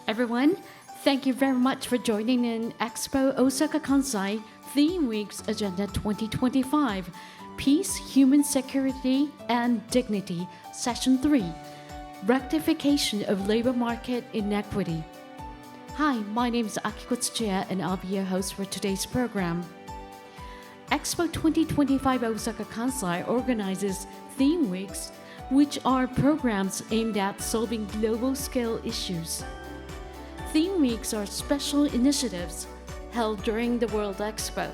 Everyone, thank you very much for joining in Expo Osaka Kansai Theme Week's Agenda 2025, Peace, Human Security, and Dignity, Session 3, Rectification of Labor Market Inequity. Hi, my name is Akiko Tsuchiya, and I'll be your host for today's program. Expo 2025 Osaka Kansai organizes theme weeks, which are programs aimed at solving global-scale issues. Theme weeks are special initiatives held during the World Expo.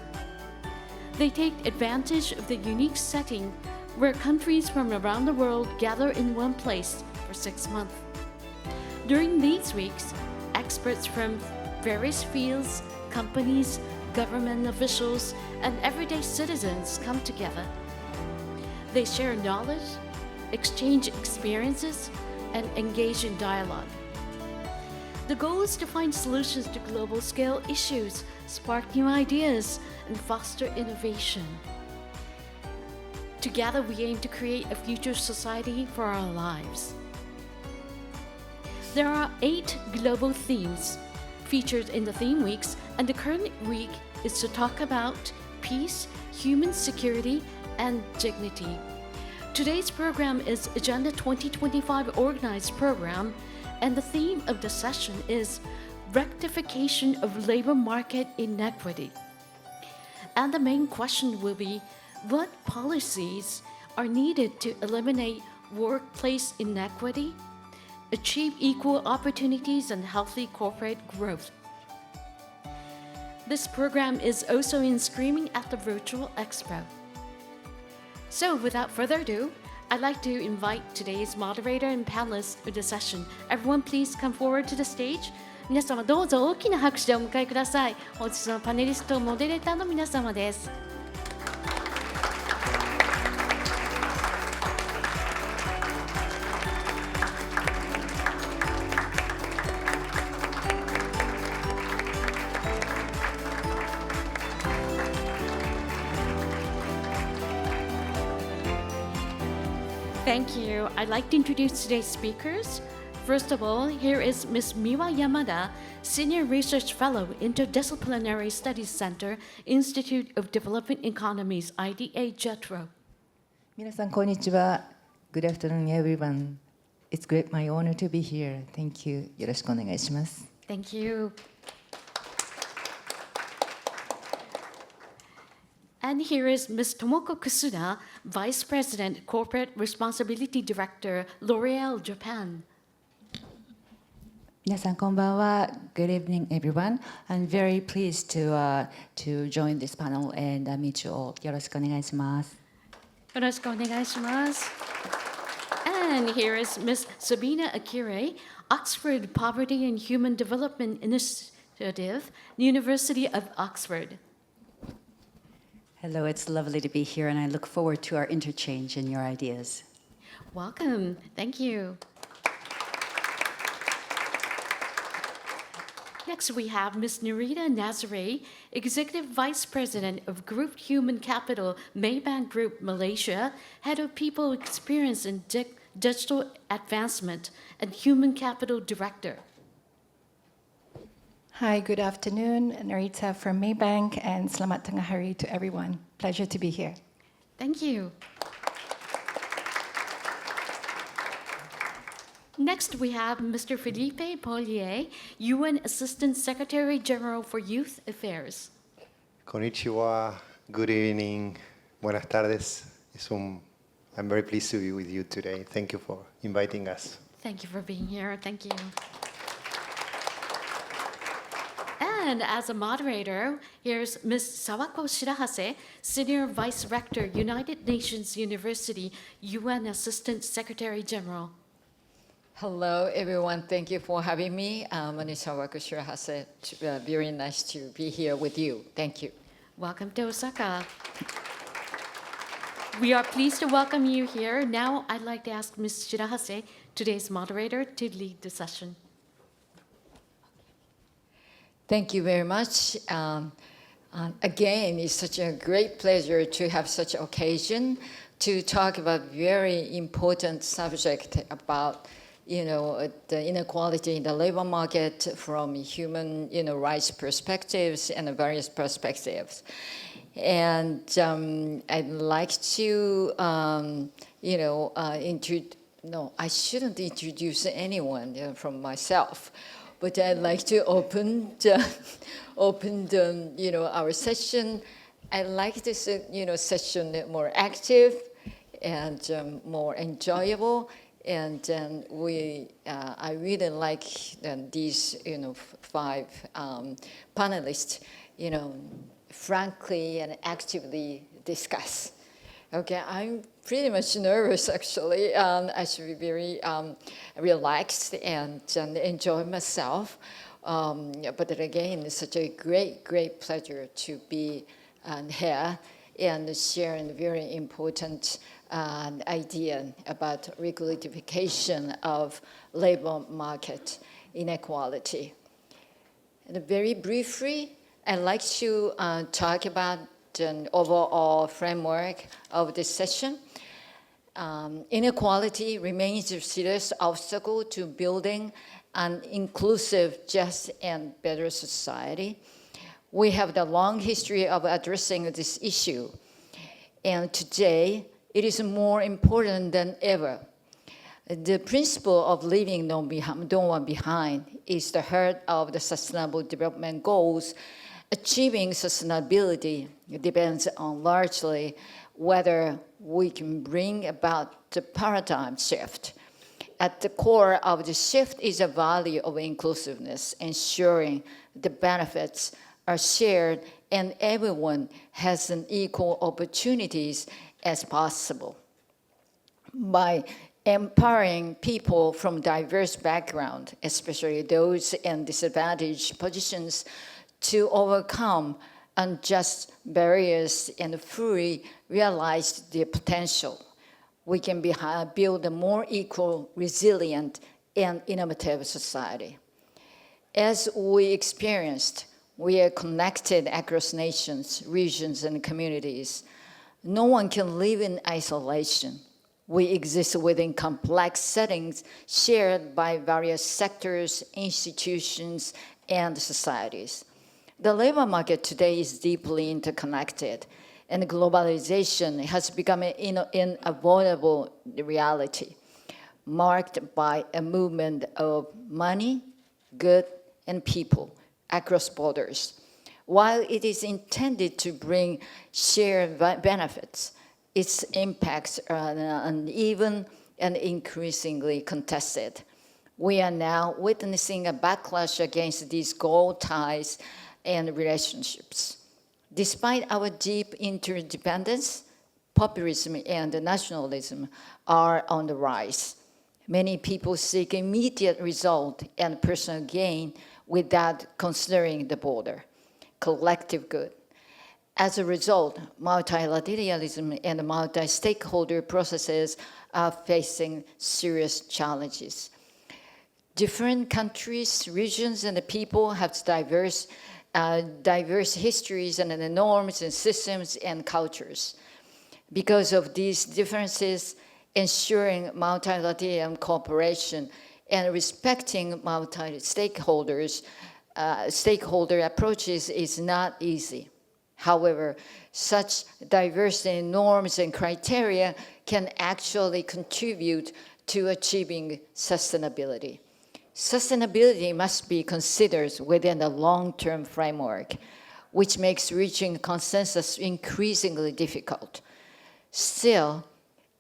They take advantage of the unique setting where countries from around the world gather in one place for 6 months. During these weeks, experts from various fields, companies, government officials, and everyday citizens come together. They share knowledge, exchange experiences, and engage in dialogue. The goal is to find solutions to global-scale issues, spark new ideas, and foster innovation. Together, we aim to create a future society for our lives. There are 8 global themes featured in the theme weeks, and the current week is to talk about peace, human security, and dignity. Today's program is Agenda 2025 Organized Program, and the theme of the session is Rectification of Labor Market Inequity. And the main question will be, what policies are needed to eliminate workplace inequity, achieve equal opportunities, and healthy corporate growth? This program is also in streaming at the Virtual Expo. So without further ado, I'd like to invite today's moderator and panelists of the session. Everyone please come forward to the stage. 皆様どうぞ大きな拍手でお迎えください。本日のパネリスト、モデレーターの皆様です。Thank you. I'd like to introduce today's speakers. First of all, here is Ms. Miwa Yamada, Senior Research Fellow, Interdisciplinary Studies Center, Institute of Developing Economies, IDA JETRO. 皆さんこんにちは。Good afternoon, everyone. It's great my honor to be here. Thank you. よろしくお願いします。Thank you. And here is Ms. Tomoko Kusuda, Vice President, Corporate Responsibility Director, L'Oreal Japan. 皆さんこんばんは。Good evening, everyone. I'm very pleased to join this panel and meet you all. よろしくお願いします。よろしくお願いします。And here is Ms. Sabina Akire, Oxford Poverty and Human Development Initiative, University of Oxford. Hello, it's lovely to be here, and I look forward to our interchange and your ideas. Welcome. Thank you. Next, we have Ms. Nerita Nazare, Executive Vice President of Group Human Capital, Maybank Group, Malaysia, Head of People Experience and Digital Advancement, and Human Capital Director. Hi, good afternoon. Narita from Maybank, and selamat tengah hari to everyone. Pleasure to be here. Thank you. Next, we have Mr. Philippe Paulier, UN Assistant Secretary General for Youth Affairs. Konnichiwa, good evening, buenas tardes. I'm very pleased to be with you today. Thank you for inviting us. Thank you for being here. Thank you. And as a moderator, here's Ms. Sawako Shirahase, Senior Vice Rector, United Nations University, UN Assistant Secretary General. Hello, everyone. Thank you for having me. My name is Sawako Shirahase. Very nice to be here with you. Thank you. Welcome to Osaka. We are pleased to welcome you here. Now, I'd like to ask Ms. Shirahase, today's moderator, to lead the session. Thank you very much. Again, it's such a great pleasure to have such an occasion to talk about very important subject about the inequality in the labor market from human, rights perspectives and various perspectives. And I'd like to, no, I shouldn't introduce anyone from myself, but I'd like to open our session. I like this, session more active and more enjoyable. And I really like these, 5 panelists, frankly and actively discuss. Okay, I'm pretty much nervous actually. I should be very relaxed and enjoy myself. But again, it's such a great pleasure to be here and sharing very important idea about regulatification of labor market inequality. And very briefly, I'd like to talk about the overall framework of this session. Inequality remains a serious obstacle to building an inclusive, just, and better society. We have the long history of addressing this issue, and today it is more important than ever. The principle of leaving no one behind is the heart of the Sustainable Development Goals. Achieving sustainability depends on largely whether we can bring about the paradigm shift. At the core of the shift is a value of inclusiveness, ensuring the benefits are shared and everyone has an equal opportunities as possible. By empowering people from diverse backgrounds, especially those in disadvantaged positions, to overcome unjust barriers and fully realize their potential, we can build a more equal, resilient, and innovative society. As we experienced, we are connected across nations, regions, and communities. No one can live in isolation. We exist within complex settings shared by various sectors, institutions, and societies. The labor market today is deeply interconnected, and globalization has become an unavoidable reality, marked by a movement of money, good, and people across borders. While it is intended to bring shared benefits, its impacts are uneven and increasingly contested. We are now witnessing a backlash against these goal ties and relationships. Despite our deep interdependence, populism and nationalism are on the rise. Many people seek immediate result and personal gain without considering the broader collective good. As a result, multilateralism and multi-stakeholder processes are facing serious challenges. Different countries, regions, and people have diverse histories and norms and systems and cultures. Because of these differences, ensuring multilateral cooperation and respecting stakeholder approaches is not easy. However, such diversity in norms and criteria can actually contribute to achieving sustainability. Sustainability must be considered within a long-term framework, which makes reaching consensus increasingly difficult. Still,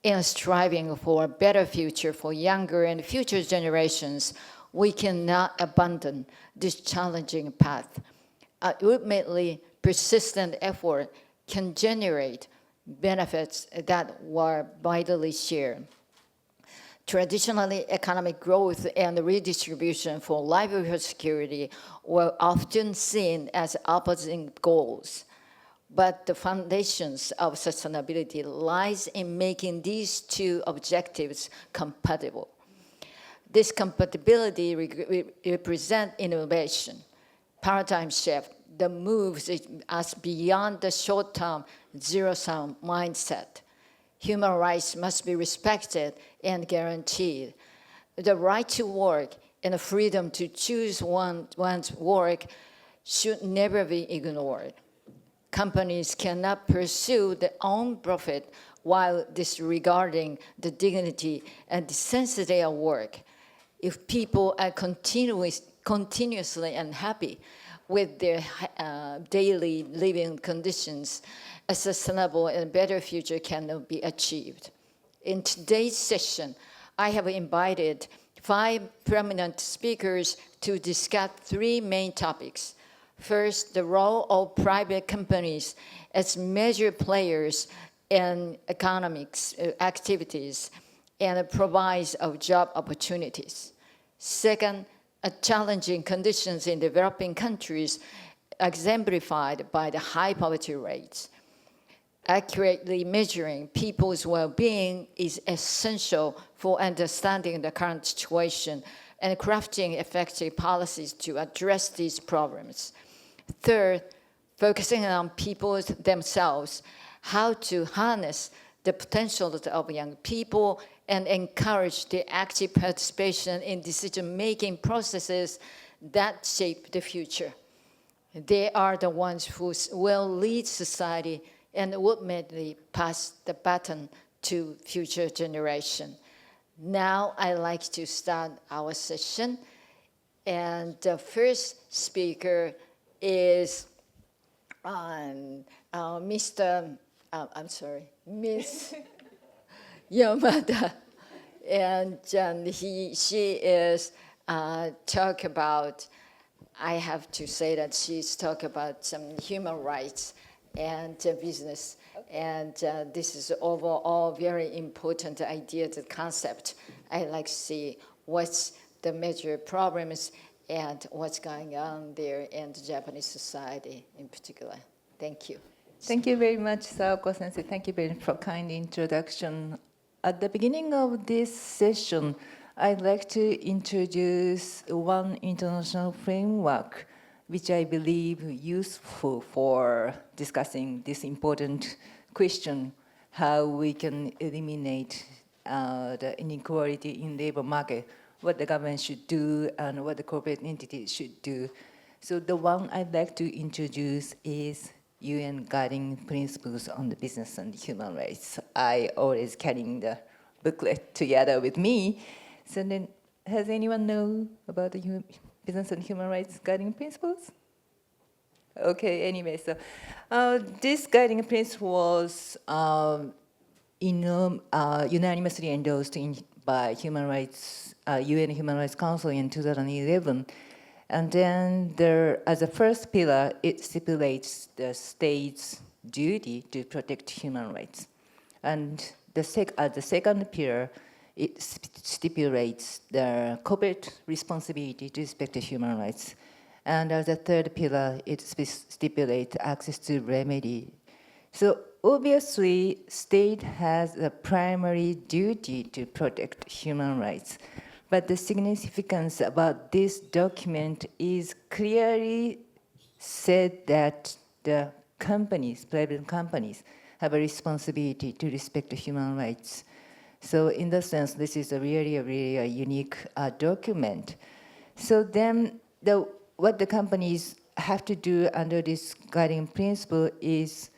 in striving for a better future for younger and future generations, we cannot abandon this challenging path. Ultimately, persistent effort can generate benefits that were vitally shared. Traditionally, economic growth and redistribution for livelihood security were often seen as opposing goals. But the foundations of sustainability lies in making these two objectives compatible. This compatibility represents innovation, paradigm shift that moves us beyond the short-term zero-sum mindset. Human rights must be respected and guaranteed. the right to work and the freedom to choose one's work should never be ignored. Companies cannot pursue their own profit while disregarding the dignity and decency of work. If people are continuously unhappy with their daily living conditions, a sustainable and better future cannot be achieved. In today's session, I have invited 5 prominent speakers to discuss 3 main topics. First, the role of private companies as major players in economic activities and provides of job opportunities. Second, challenging conditions in developing countries exemplified by the high poverty rates. Accurately measuring people's well-being is essential for understanding the current situation and crafting effective policies to address these problems. Third, focusing on people themselves, how to harness the potential of young people and encourage their active participation in decision-making processes that shape the future. They are the ones who will lead society and ultimately pass the baton to future generation. Now I'd like to start our session. And the first speaker is Miss Yamada. And she is talk about, I have to say that she's talk about some human rights and business. And this is overall very important idea, the concept. I'd like to see what's the major problems and what's going on there in the Japanese society in particular. Thank you. Thank you very much, Saoko Sensei. Thank you very much for kind introduction. At the beginning of this session, I'd like to introduce one international framework which I believe useful for discussing this important question, how we can eliminate the inequality in labor market, what the government should do and what the corporate entities should do. So the one I'd like to introduce is UN Guiding Principles on the Business and Human Rights. I always carrying the booklet together with me. So then, has anyone know about the Business and Human Rights Guiding Principles? Okay, anyway, so this guiding principle was unanimously endorsed by UN Human Rights Council in 2011. And then as a first pillar, it stipulates the state's duty to protect human rights. And as the second pillar, it stipulates the corporate responsibility to respect the human rights. And as a third pillar, it stipulates access to remedy. So obviously, state has a primary duty to protect human rights. But the significance about this document is clearly said that the companies, private companies, have a responsibility to respect the human rights. So in that sense, this is a really unique document. So then what the companies have to do under this guiding principle is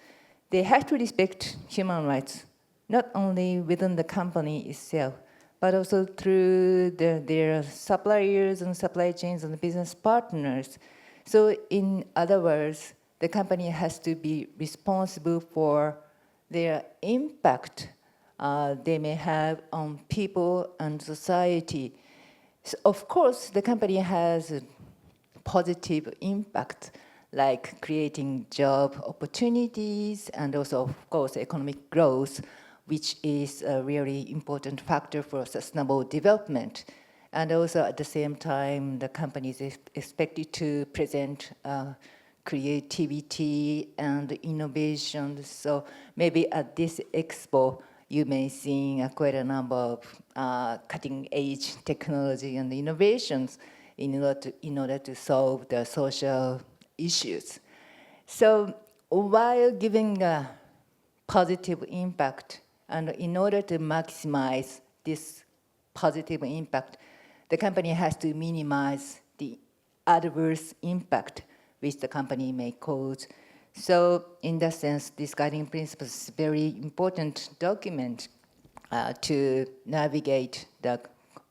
they have to respect human rights, not only within the company itself, but also through their suppliers and supply chains and business partners. So in other words, the company has to be responsible for their impact they may have on people and society. So of course, the company has a positive impact, like creating job opportunities and also, of course, economic growth, which is a really important factor for sustainable development. And also at the same time, the company is expected to present creativity and innovation. So maybe at this expo, you may see quite a number of cutting-edge technology and innovations in order to solve the social issues. So while giving a positive impact, and in order to maximize this positive impact, the company has to minimize the adverse impact which the company may cause. So in that sense, this guiding principle is a very important document to navigate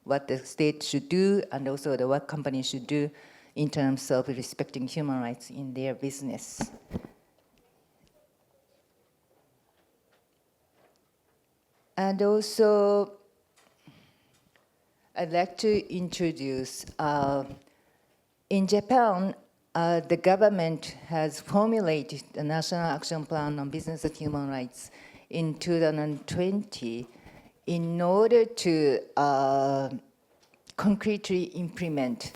what the state should do and also what companies should do in terms of respecting human rights in their business. And also, I'd like to introduce, in Japan, the government has formulated the National Action Plan on Business and Human Rights in 2020 in order to concretely implement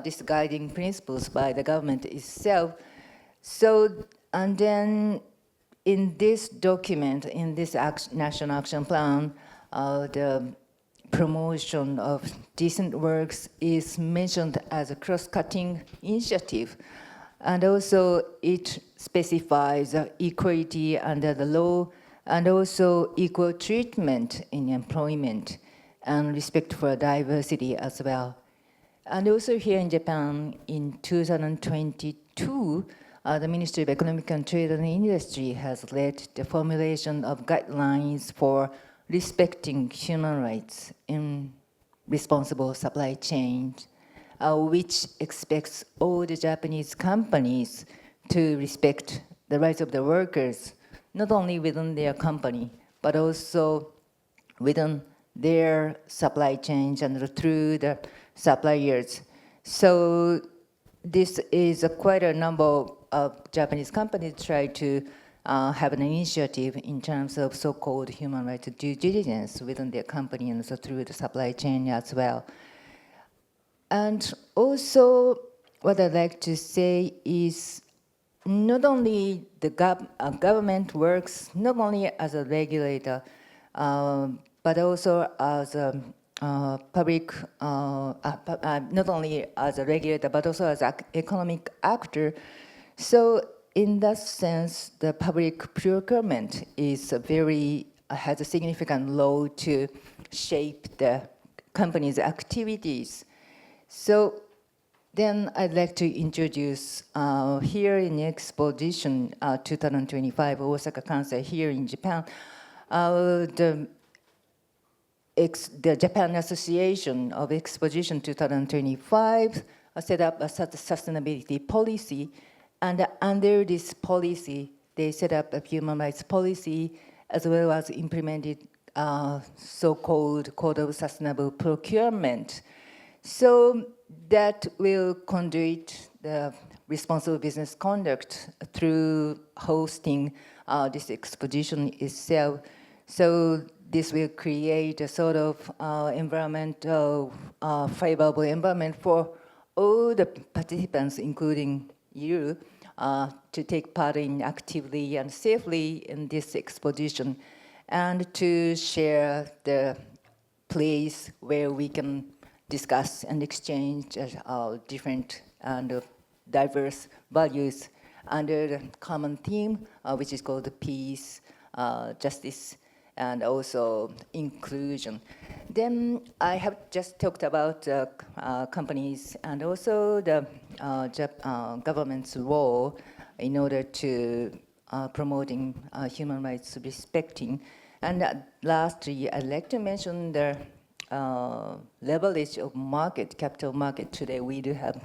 these guiding principles by the government itself. So, and then in this document, in this National Action Plan, the promotion of decent works is mentioned as a cross-cutting initiative. And also it specifies equality under the law and also equal treatment in employment and respect for diversity as well. And also here in Japan, in 2022, the Ministry of Economic and Trade and Industry has led the formulation of guidelines for respecting human rights in responsible supply chains, which expects all the Japanese companies to respect the rights of the workers, not only within their company, but also within their supply chains and through the suppliers. So this is quite a number of Japanese companies try to have an initiative in terms of so-called human rights due diligence within their company and so through the supply chain as well. And also, what I'd like to say is not only the government works not only as a regulator, but also as a public, not only as a regulator, but also as an economic actor. So in that sense, the public procurement is has a significant role to shape the company's activities. So then I'd like to introduce here in the exposition 2025 Osaka Kansai here in Japan, the Japan Association of Exposition 2025 set up a sustainability policy. And under this policy, they set up a human rights policy as well as implemented so-called Code of Sustainable Procurement. So that will conduit the responsible business conduct through hosting this exposition itself. So this will create a sort of environmental, favorable environment for all the participants, including you, to take part in actively and safely in this exposition and to share the place where we can discuss and exchange different and diverse values under the common theme, which is called peace, justice, and also inclusion. Then I have just talked about companies and also the government's role in order to promoting human rights respecting. And lastly, I'd like to mention the leverage of capital market. Today we do have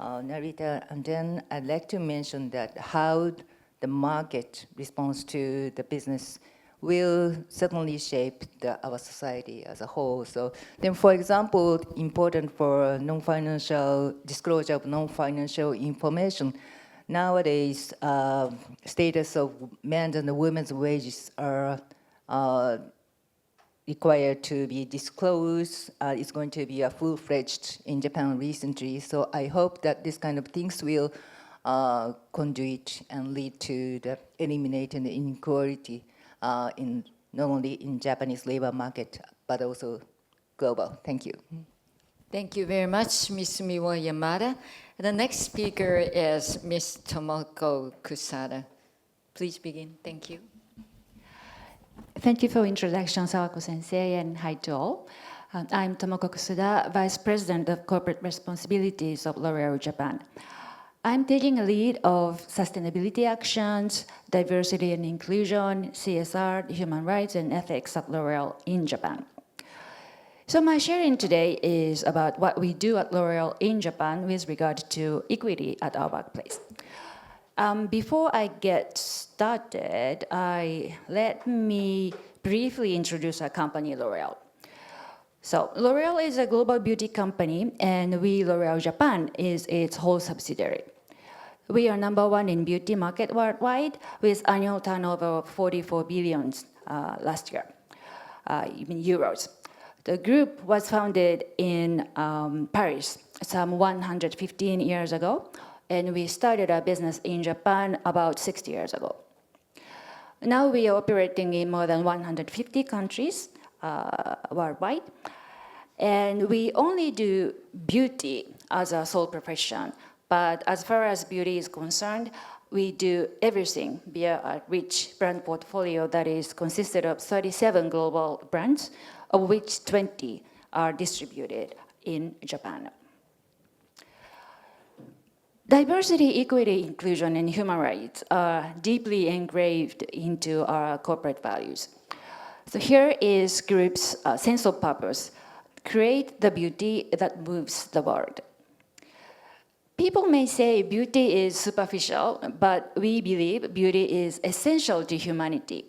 Narita, and then I'd like to mention that how the market responds to the business will certainly shape our society as a whole. So then, for example, important for non-financial disclosure of non-financial information, nowadays status of men's and women's wages are required to be disclosed. It's going to be a full-fledged in Japan recently. So I hope that this kind of things will conduit and lead to the eliminating the inequality in not only in Japanese labor market, but also global. Thank you. Thank you very much, Ms. Miwa Yamada. The next speaker is Ms. Tomoko Kusada. Please begin. Thank you. Thank you for introduction, Sawako Sensei, and hi to all. I'm Tomoko Kusuda, Vice President of Corporate Responsibilities of L'Oréal Japan. I'm taking a lead of sustainability actions, diversity and inclusion, CSR, human rights, and ethics at L'Oréal in Japan. So my sharing today is about what we do at L'Oréal in Japan with regard to equity at our workplace. Before I get started, let me briefly introduce our company, L'Oréal. So L'Oréal is a global beauty company, and we, L'Oréal Japan, is its whole subsidiary. We are number one in beauty market worldwide with annual turnover of 44 billion last year, in euros. The group was founded in Paris some 115 years ago, and we started our business in Japan about 60 years ago. Now we are operating in more than 150 countries worldwide, and we only do beauty as a sole profession. But as far as beauty is concerned, we do everything via a rich brand portfolio that is consisted of 37 global brands, of which 20 are distributed in Japan. Diversity, equity, inclusion, and human rights are deeply engraved into our corporate values. So here is group's sense of purpose: create the beauty that moves the world. People may say beauty is superficial, but we believe beauty is essential to humanity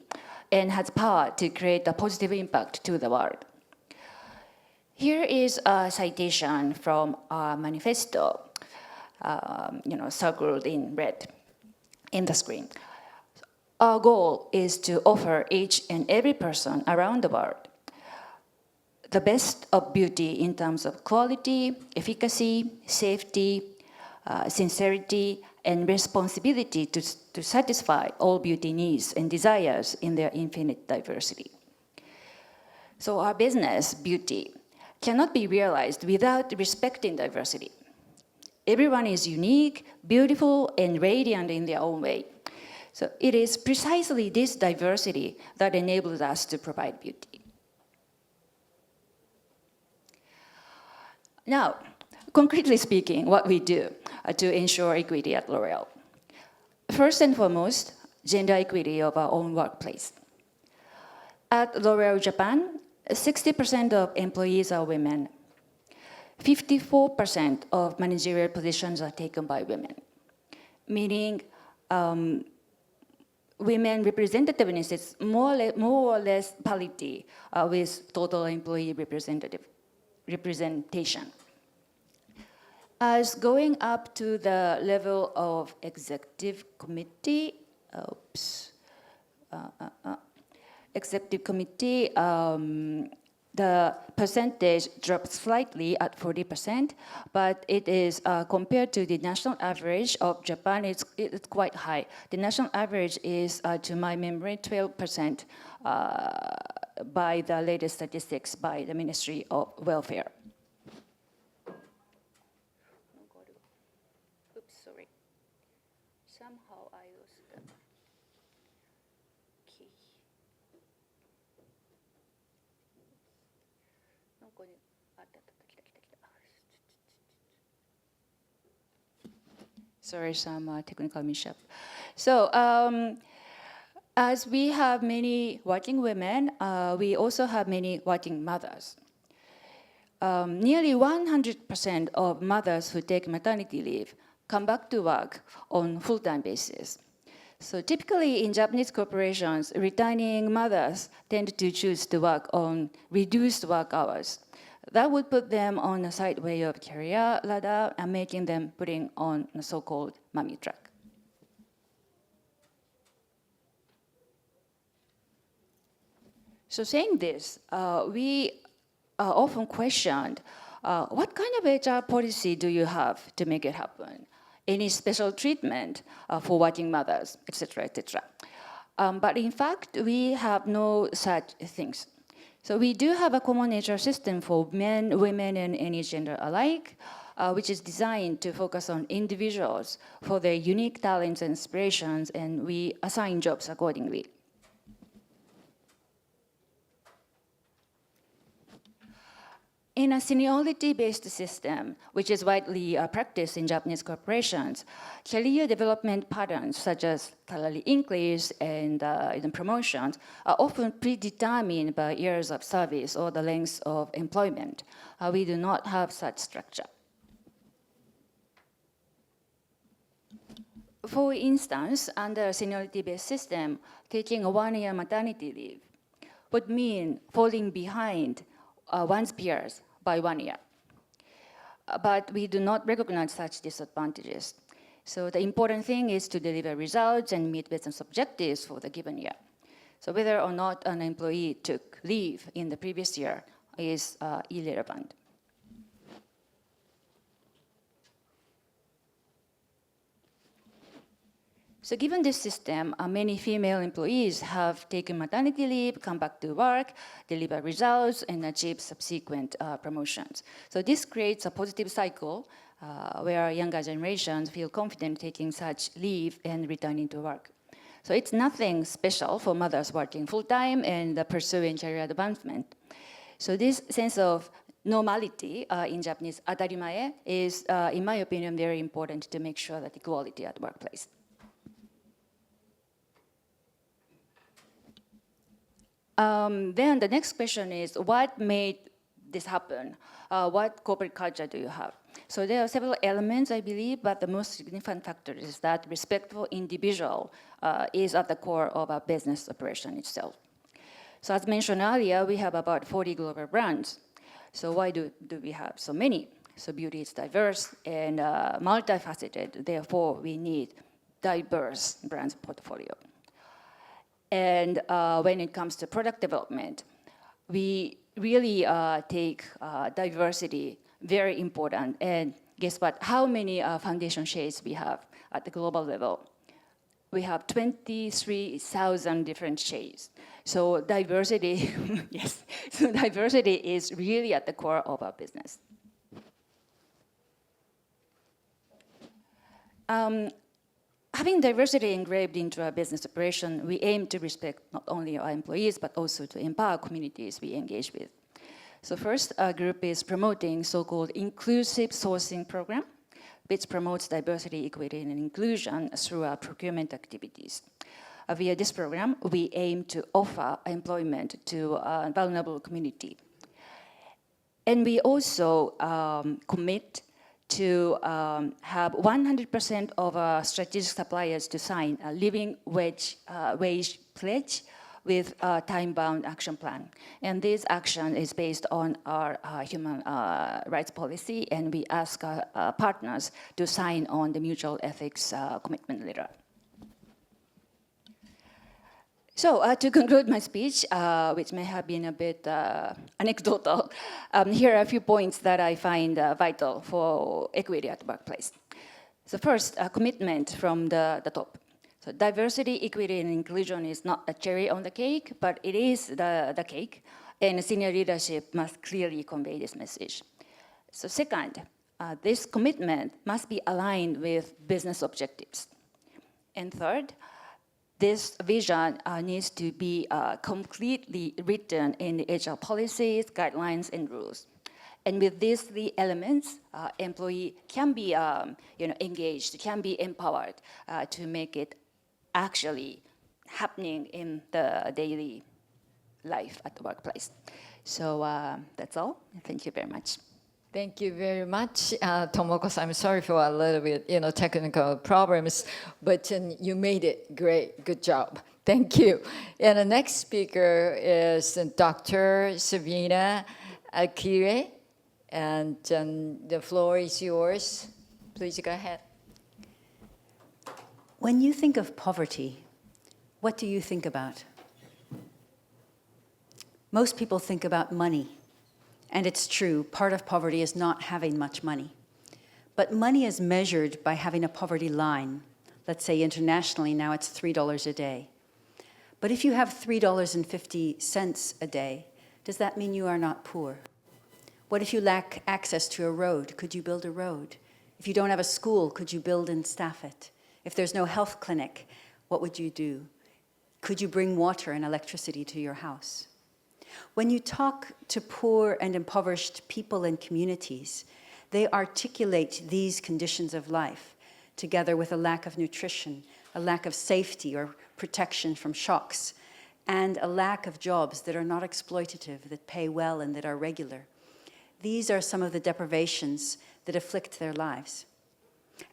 and has power to create a positive impact to the world. Here is a citation from our manifesto, circled in red in the screen. Our goal is to offer each and every person around the world the best of beauty in terms of quality, efficacy, safety, sincerity, and responsibility to satisfy all beauty needs and desires in their infinite diversity. So our business, beauty, cannot be realized without respecting diversity. Everyone is unique, beautiful, and radiant in their own way. So it is precisely this diversity that enables us to provide beauty. Now, concretely speaking, what we do to ensure equity at L'Oréal. First and foremost, gender equity of our own workplace. At L'Oréal Japan, 60% of employees are women. 54% of managerial positions are taken by women, meaning women representativeness is more or less parity with total employee representation. As going up to the level of executive committee, the percentage dropped slightly at 40%, but it is compared to the national average of Japan, it's quite high. The national average is, to my memory, 12% by the latest statistics by the Ministry of Welfare. Oops, sorry. Somehow I lost the key. Sorry, some technical mishap. So, as we have many working women, we also have many working mothers. Nearly 100% of mothers who take maternity leave come back to work on full-time basis. So typically in Japanese corporations, returning mothers tend to choose to work on reduced work hours. That would put them on a sideway of career ladder and making them putting on a so-called mommy track. So saying this, we are often questioned, what kind of HR policy do you have to make it happen? Any special treatment for working mothers, etc., etc. But in fact, we have no such things. So we do have a common HR system for men, women, and any gender alike, which is designed to focus on individuals for their unique talents and inspirations, and we assign jobs accordingly. In a seniority-based system, which is widely practiced in Japanese corporations, career development patterns such as salary increase and even promotions are often predetermined by years of service or the length of employment. We do not have such structure. For instance, under a seniority-based system, taking a one-year maternity leave would mean falling behind one's peers by 1 year. But we do not recognize such disadvantages. So the important thing is to deliver results and meet business objectives for the given year. So whether or not an employee took leave in the previous year is irrelevant. So given this system, many female employees have taken maternity leave, come back to work, deliver results, and achieve subsequent promotions. So this creates a positive cycle where younger generations feel confident taking such leave and returning to work. So it's nothing special for mothers working full-time and pursuing career advancement. So this sense of normality in Japanese, atarimae, is, in my opinion, very important to make sure that equality at workplace. Then the next question is, what made this happen? What corporate culture do you have? So there are several elements, I believe, but the most significant factor is that respectful individual is at the core of our business operation itself. So as mentioned earlier, we have about 40 global brands. So why do we have so many? So beauty is diverse and multifaceted. Therefore, we need diverse brands portfolio. And when it comes to product development, we really take diversity very important. And guess what? How many foundation shades we have at the global level? We have 23,000 different shades. So diversity, yes. So diversity is really at the core of our business. Having diversity engraved into our business operation, we aim to respect not only our employees, but also to empower communities we engage with. So first, our group is promoting so-called inclusive sourcing program, which promotes diversity, equity, and inclusion through our procurement activities. Via this program, we aim to offer employment to a vulnerable community. And we also commit to have 100% of our strategic suppliers to sign a living wage pledge with a time-bound action plan. And this action is based on our human rights policy, and we ask our partners to sign on the mutual ethics commitment letter. So to conclude my speech, which may have been a bit anecdotal, here are a few points that I find vital for equity at the workplace. So first, a commitment from the top. So diversity, equity, and inclusion is not a cherry on the cake, but it is the cake, and senior leadership must clearly convey this message. So second, this commitment must be aligned with business objectives. And third, this vision needs to be completely written in the HR policies, guidelines, and rules. And with these three elements, employee can be engaged, can be empowered to make it actually happening in the daily life at the workplace. So that's all. Thank you very much. Thank you very much, Tomoko-san. I'm sorry for a little bit, technical problems, but you made it great. Good job. Thank you. And the next speaker is Dr. Sabina Akire, and the floor is yours. Please go ahead. When you think of poverty, what do you think about? Most people think about money. And it's true, part of poverty is not having much money. But money is measured by having a poverty line. Let's say internationally now it's $3 a day. But if you have $3.50 a day, does that mean you are not poor? What if you lack access to a road? Could you build a road? If you don't have a school, could you build and staff it? If there's no health clinic, what would you do? Could you bring water and electricity to your house? When you talk to poor and impoverished people and communities, they articulate these conditions of life, together with a lack of nutrition, a lack of safety or protection from shocks, and a lack of jobs that are not exploitative, that pay well and that are regular. These are some of the deprivations that afflict their lives.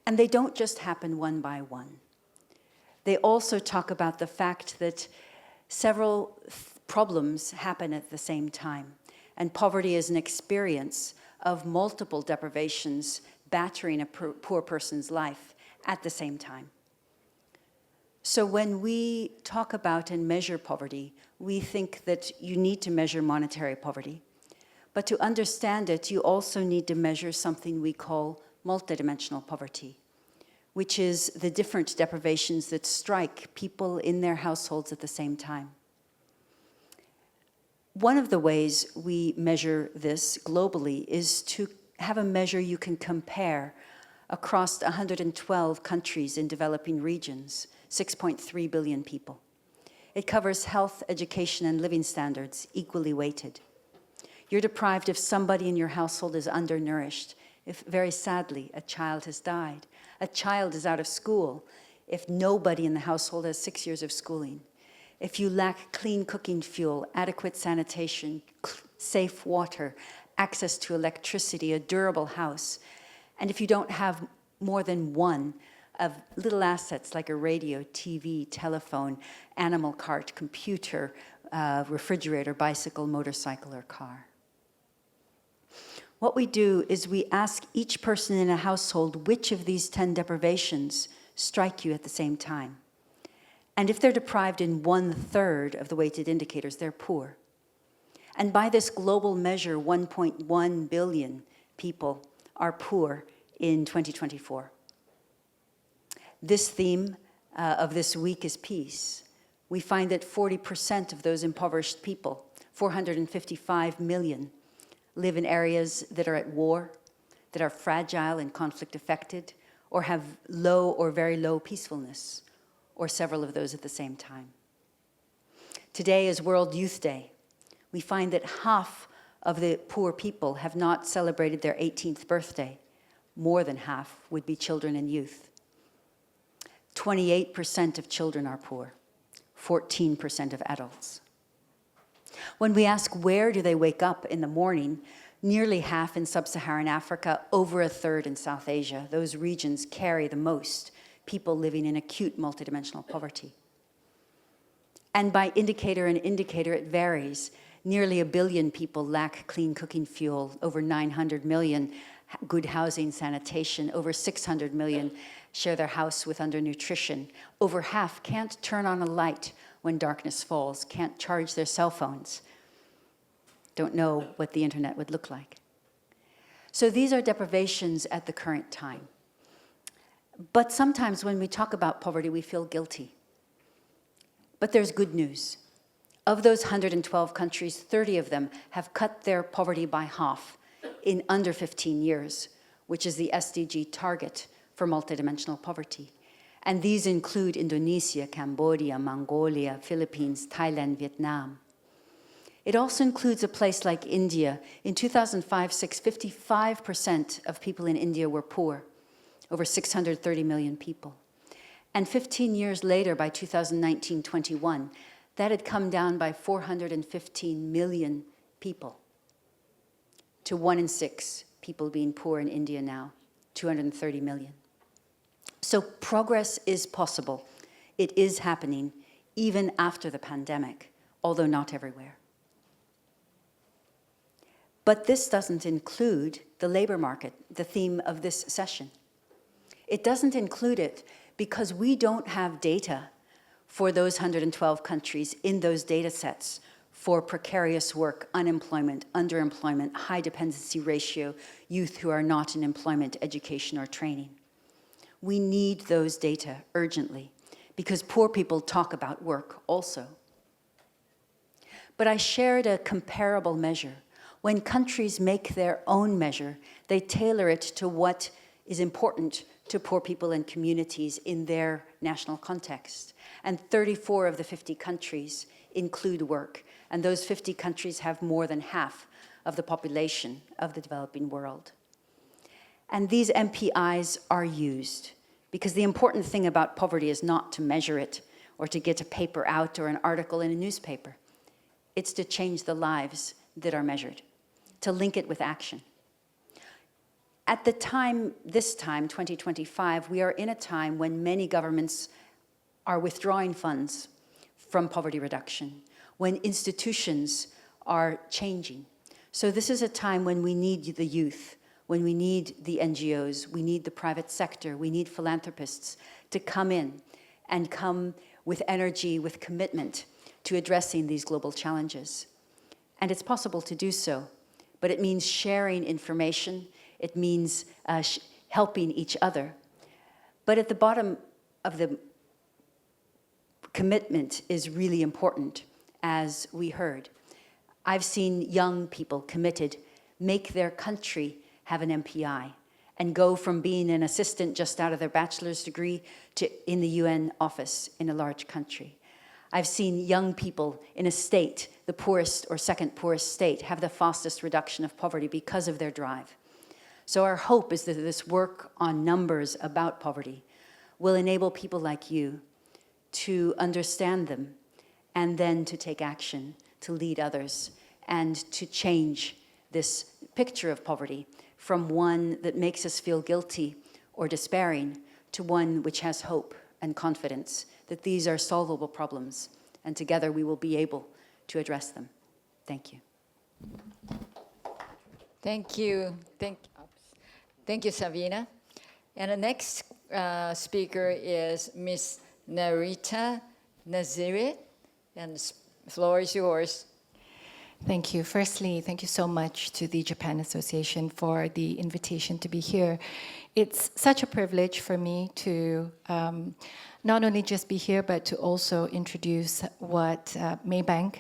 And they don't just happen one by one. They also talk about the fact that several problems happen at the same time, and poverty is an experience of multiple deprivations battering a poor person's life at the same time. So when we talk about and measure poverty, we think that you need to measure monetary poverty. But to understand it, you also need to measure something we call multidimensional poverty, which is the different deprivations that strike people in their households at the same time. One of the ways we measure this globally is to have a measure you can compare across 112 countries in developing regions, 6.3 billion people. It covers health, education, and living standards, equally weighted. You're deprived if somebody in your household is undernourished, if very sadly a child has died, a child is out of school, if nobody in the household has 6 years of schooling, if you lack clean cooking fuel, adequate sanitation, safe water, access to electricity, a durable house, and if you don't have more than one of little assets like a radio, TV, telephone, animal cart, computer, refrigerator, bicycle, motorcycle, or car. What we do is we ask each person in a household which of these 10 deprivations strike you at the same time. And if they're deprived in 1/3 of the weighted indicators, they're poor. And by this global measure, 1.1 billion people are poor in 2024. This theme of this week is peace. We find that 40% of those impoverished people, 455 million, live in areas that are at war, that are fragile and conflict affected, or have low or very low peacefulness, or several of those at the same time. Today is World Youth Day. We find that half of the poor people have not celebrated their 18th birthday. More than half would be children and youth. 28% of children are poor, 14% of adults. When we ask where do they wake up in the morning, nearly half in sub-Saharan Africa, over 1/3 in South Asia. Those regions carry the most people living in acute multidimensional poverty. And by indicator and indicator, it varies. Nearly 1 billion people lack clean cooking fuel, over 900 million good housing, sanitation, over 600 million share their house with undernutrition. Over half can't turn on a light when darkness falls, can't charge their cell phones, don't know what the internet would look like. So these are deprivations at the current time. But sometimes when we talk about poverty, we feel guilty. But there's good news. Of those 112 countries, 30 of them have cut their poverty by half in under 15 years, which is the SDG target for multidimensional poverty. And these include Indonesia, Cambodia, Mongolia, Philippines, Thailand, Vietnam. It also includes a place like India. In 2005-06, 55% of people in India were poor, over 630 million people. And 15 years later, by 2019-21, that had come down by 415 million people to 1 in 6 people being poor in India now, 230 million. So progress is possible. It is happening even after the pandemic, although not everywhere. But this doesn't include the labor market, the theme of this session. It doesn't include it because we don't have data for those 112 countries in those data sets for precarious work, unemployment, underemployment, high dependency ratio, youth who are not in employment, education, or training. We need those data urgently because poor people talk about work also. But I shared a comparable measure. When countries make their own measure, they tailor it to what is important to poor people and communities in their national context. And 34 of the 50 countries include work. And those 50 countries have more than half of the population of the developing world. And these MPIs are used because the important thing about poverty is not to measure it or to get a paper out or an article in a newspaper. It's to change the lives that are measured, to link it with action. At the time, this time, 2025, we are in a time when many governments are withdrawing funds from poverty reduction, when institutions are changing. So this is a time when we need the youth, when we need the NGOs, we need the private sector, we need philanthropists to come in and come with energy, with commitment to addressing these global challenges. And it's possible to do so, but it means sharing information, it means helping each other. But at the bottom of the commitment is really important, as we heard. I've seen young people committed make their country have an MPI and go from being an assistant just out of their bachelor's degree to in the UN office in a large country. I've seen young people in a state, the poorest or second poorest state, have the fastest reduction of poverty because of their drive. So our hope is that this work on numbers about poverty will enable people like you to understand them and then to take action, to lead others, and to change this picture of poverty from one that makes us feel guilty or despairing to one which has hope and confidence that these are solvable problems, and together we will be able to address them. Thank you. Thank you. Thank you, Sabina. And the next speaker is Ms. Narita Nazire, and the floor is yours. Thank you. Firstly, thank you so much to the Japan Association for the invitation to be here. It's such a privilege for me to not only just be here, but to also introduce what Maybank,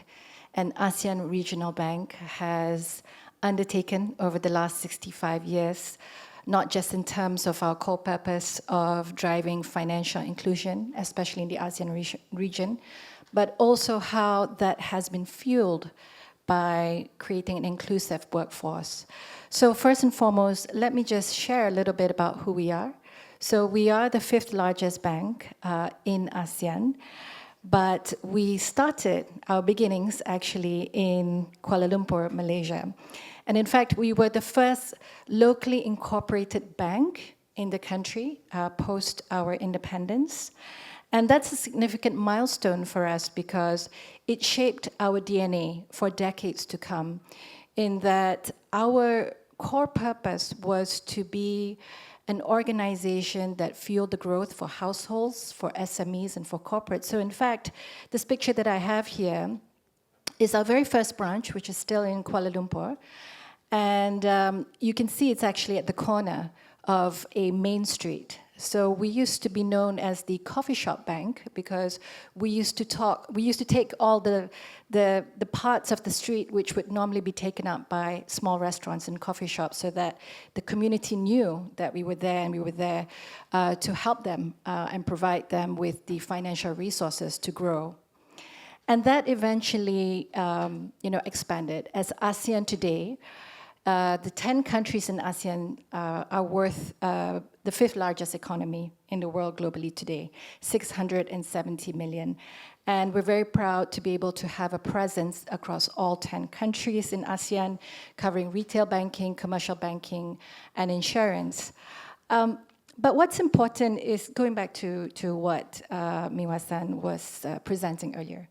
an ASEAN regional bank, has undertaken over the last 65 years, not just in terms of our core purpose of driving financial inclusion, especially in the ASEAN region, but also how that has been fueled by creating an inclusive workforce. So first and foremost, let me just share a little bit about who we are. So we are the 5th largest bank in ASEAN, but we started our beginnings actually in Kuala Lumpur, Malaysia. And in fact, we were the first locally incorporated bank in the country post our independence. And that's a significant milestone for us because it shaped our DNA for decades to come, in that our core purpose was to be an organization that fueled the growth for households, for SMEs, and for corporates. So in fact, this picture that I have here is our very first branch, which is still in Kuala Lumpur. And you can see it's actually at the corner of a main street. So we used to be known as the coffee shop bank because we used to take all the parts of the street which would normally be taken up by small restaurants and coffee shops so that the community knew that we were there and we were there to help them and provide them with the financial resources to grow. And that eventually expanded. As ASEAN today, the 10 countries in ASEAN are worth the 5th largest economy in the world globally today, 670 million. And we're very proud to be able to have a presence across all 10 countries in ASEAN, covering retail banking, commercial banking, and insurance. But what's important is going back to what Miwa-san was presenting earlier.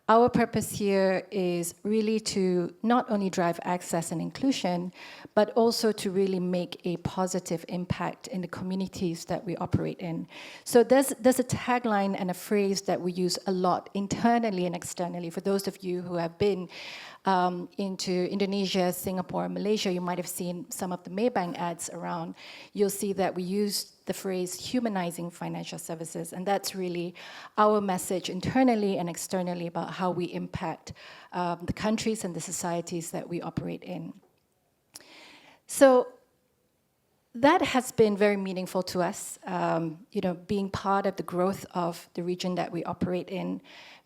Our purpose here is really to not only drive access and inclusion, but also to really make a positive impact in the communities that we operate in. So there's a tagline and a phrase that we use a lot internally and externally. For those of you who have been into Indonesia, Singapore, Malaysia, you might have seen some of the Maybank ads around. You'll see that we use the phrase humanizing financial services, and that's really our message internally and externally about how we impact the countries and the societies that we operate in. So that has been very meaningful to us, being part of the growth of the region that we operate in,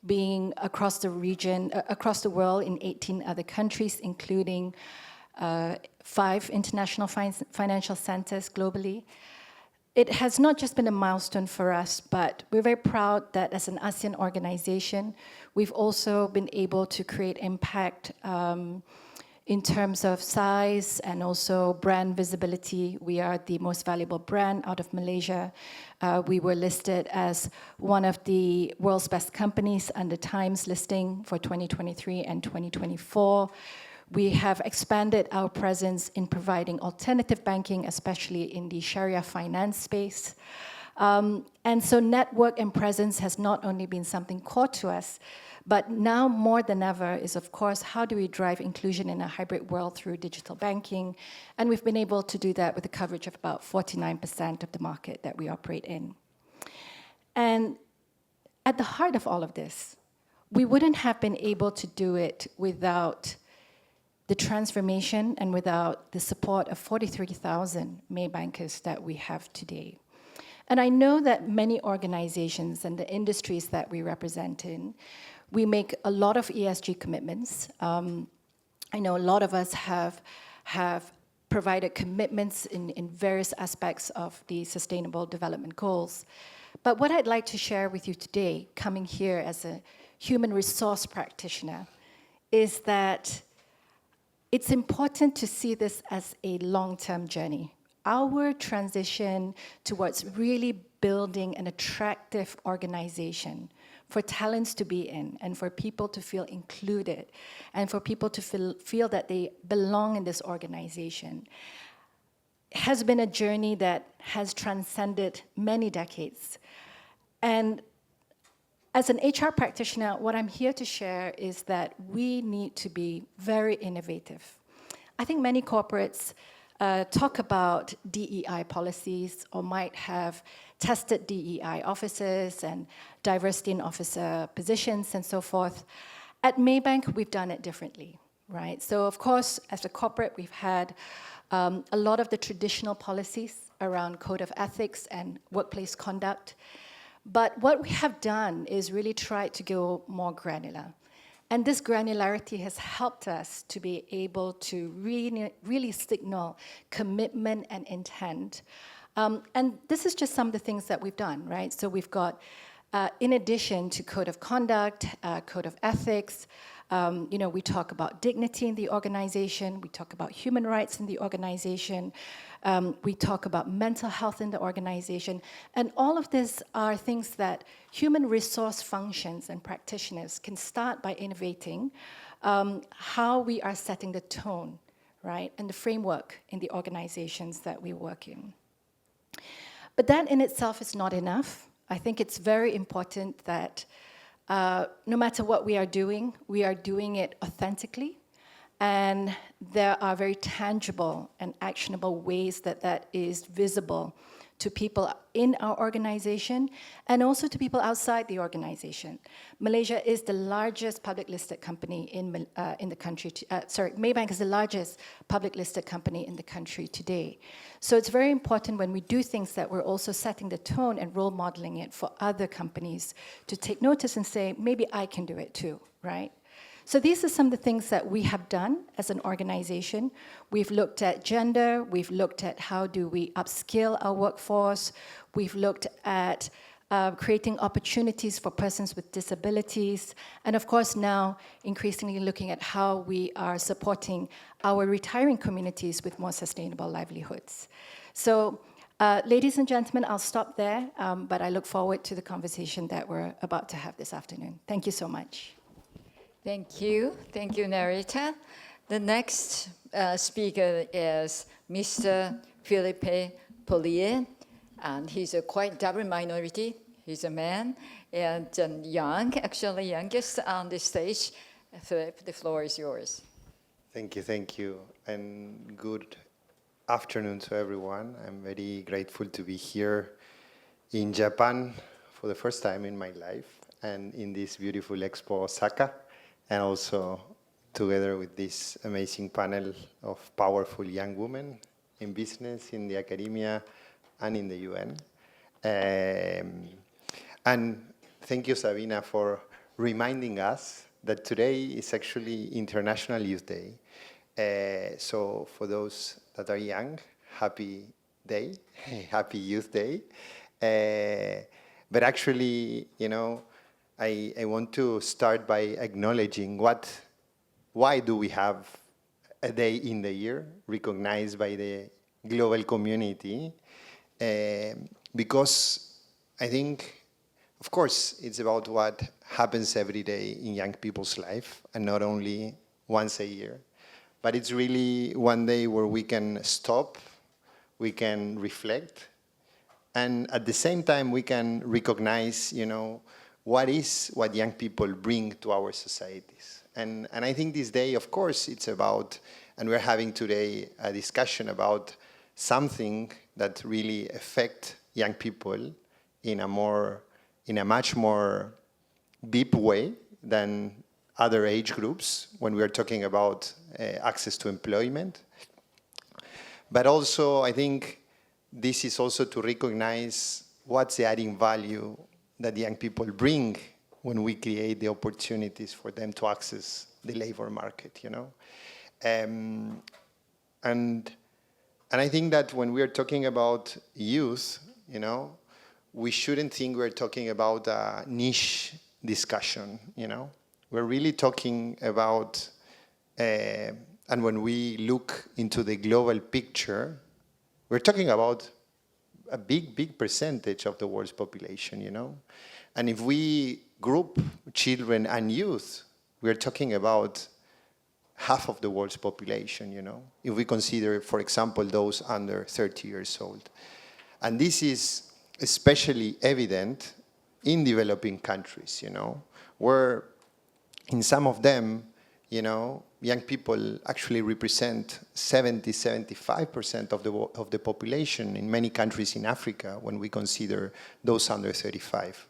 being across the region, across the world in 18 other countries, including 5 international financial centers globally. It has not just been a milestone for us, but we're very proud that as an ASEAN organization, we've also been able to create impact in terms of size and also brand visibility. We are the most valuable brand out of Malaysia. We were listed as one of the world's best companies under Times listing for 2023 and 2024. We have expanded our presence in providing alternative banking, especially in the Sharia finance space. And so network and presence has not only been something core to us, but now more than ever is, of course, how do we drive inclusion in a hybrid world through digital banking? And we've been able to do that with a coverage of about 49% of the market that we operate in. And at the heart of all of this, we wouldn't have been able to do it without the transformation and without the support of 43,000 Maybankers that we have today. And I know that many organizations and the industries that we represent in, we make a lot of ESG commitments. I know a lot of us have provided commitments in various aspects of the Sustainable Development Goals. But what I'd like to share with you today, coming here as a human resource practitioner, is that it's important to see this as a long-term journey. Our transition towards really building an attractive organization for talents to be in and for people to feel included and for people to feel that they belong in this organization has been a journey that has transcended many decades. And as an HR practitioner, what I'm here to share is that we need to be very innovative. I think many corporates talk about DEI policies or might have tested DEI officers and diversity in officer positions and so forth. At Maybank, we've done it differently, right? So of course, as a corporate, we've had a lot of the traditional policies around code of ethics and workplace conduct. But what we have done is really try to go more granular. And this granularity has helped us to be able to really signal commitment and intent. And this is just some of the things that we've done, right? So we've got, in addition to code of conduct, code of ethics, we talk about dignity in the organization, we talk about human rights in the organization, we talk about mental health in the organization, and all of these are things that human resource functions and practitioners can start by innovating how we are setting the tone, right, and the framework in the organizations that we work in. But that in itself is not enough. I think it's very important that no matter what we are doing it authentically, and there are very tangible and actionable ways that is visible to people in our organization and also to people outside the organization. Malaysia is the largest public listed company in the country. Maybank is the largest public listed company in the country today. So it's very important when we do things that we're also setting the tone and role modeling it for other companies to take notice and say, maybe I can do it too, right? So these are some of the things that we have done as an organization. We've looked at gender, we've looked at how do we upskill our workforce, we've looked at creating opportunities for persons with disabilities, and of course now increasingly looking at how we are supporting our retiring communities with more sustainable livelihoods. So ladies and gentlemen, I'll stop there, but I look forward to the conversation that we're about to have this afternoon. Thank you so much. Thank you, Narita. The next speaker is Mr. Philippe Pollier, and he's a quite double minority. He's a man and young, actually youngest on the stage. Philippe, the floor is yours. Thank you, and good afternoon to everyone. I'm very grateful to be here in Japan for the first time in my life and in this beautiful Expo Osaka, and also together with this amazing panel of powerful young women in business, in the academia, and in the UN. And thank you, Sabina, for reminding us that today is actually International Youth Day. So for those that are young, happy day, happy Youth Day. But actually, you know, I want to start by acknowledging why do we have a day in the year recognized by the global community? Because I think, of course, it's about what happens every day in young people's life, and not only once a year. But it's really one day where we can stop, we can reflect, and at the same time we can recognize, you know, what young people bring to our societies. And I think this day, of course, it's about, and we're having today a discussion about something that really affect young people in a much more deep way than other age groups when we are talking about access to employment. But also, I think this is also to recognize what's the adding value that young people bring when we create the opportunities for them to access the labor market, you know. And I think that when we are talking about youth, you know, we shouldn't think we're talking about a niche discussion, you know. We're really talking about, and when we look into the global picture, we're talking about a big percentage of the world's population, you know. And if we group children and youth, we're talking about half of the world's population, you know, if we consider, for example, those under 30 years old. And this is especially evident in developing countries, you know, where in some of them, you know, young people actually represent 75% of the population in many countries in Africa when we consider those under 35.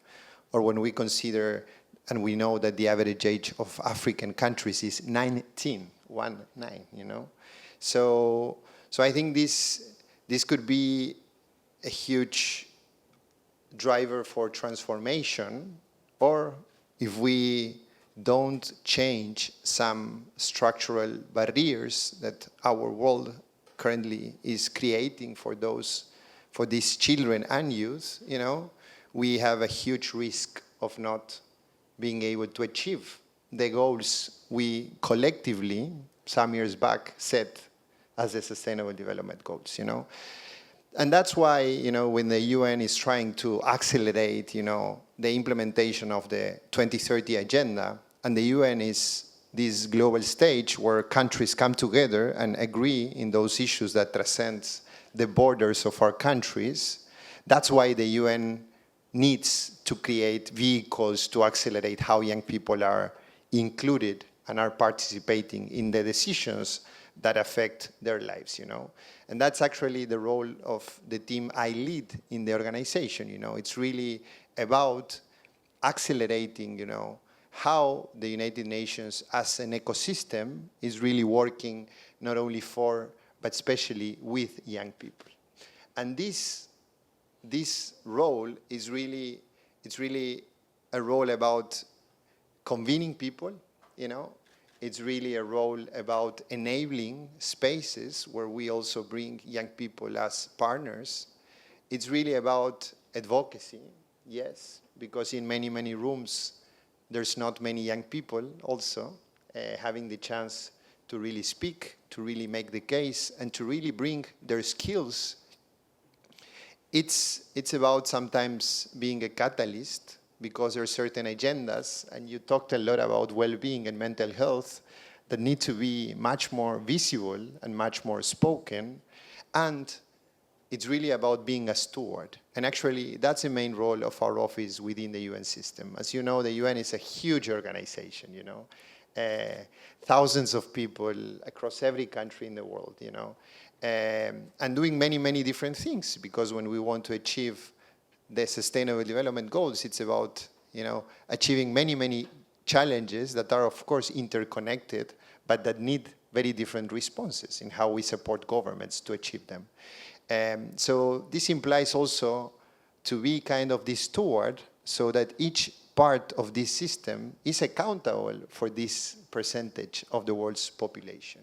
Or when we consider, and we know that the average age of African countries is 19, you know. So I think this could be a huge driver for transformation, or if we don't change some structural barriers that our world currently is creating for these children and youth, you know, we have a huge risk of not being able to achieve the goals we collectively, some years back, set as the Sustainable Development Goals, you know. And that's why, you know, when the UN is trying to accelerate, you know, the implementation of the 2030 Agenda, and the UN is this global stage where countries come together and agree in those issues that transcend the borders of our countries, that's why the UN needs to create vehicles to accelerate how young people are included and are participating in the decisions that affect their lives, you know. And that's actually the role of the team I lead in the organization, you know. It's really about accelerating, you know, how the United Nations as an ecosystem is really working not only for, but especially with young people. And this role is really, it's really a role about convening people, you know. It's really a role about enabling spaces where we also bring young people as partners. It's really about advocacy, yes, because in many, many rooms, there's not many young people also having the chance to really speak, to really make the case, and to really bring their skills. It's about sometimes being a catalyst, because there are certain agendas, and you talked a lot about well-being and mental health, that need to be much more visible and much more spoken. And it's really about being a steward. And actually, that's the main role of our office within the UN system. As you know, the UN is a huge organization, you know. Thousands of people across every country in the world, you know. And doing many, many different things, because when we want to achieve the Sustainable Development Goals, it's about, you know, achieving many, many challenges that are, of course, interconnected, but that need very different responses in how we support governments to achieve them. So this implies also to be kind of this steward so that each part of this system is accountable for this percentage of the world's population.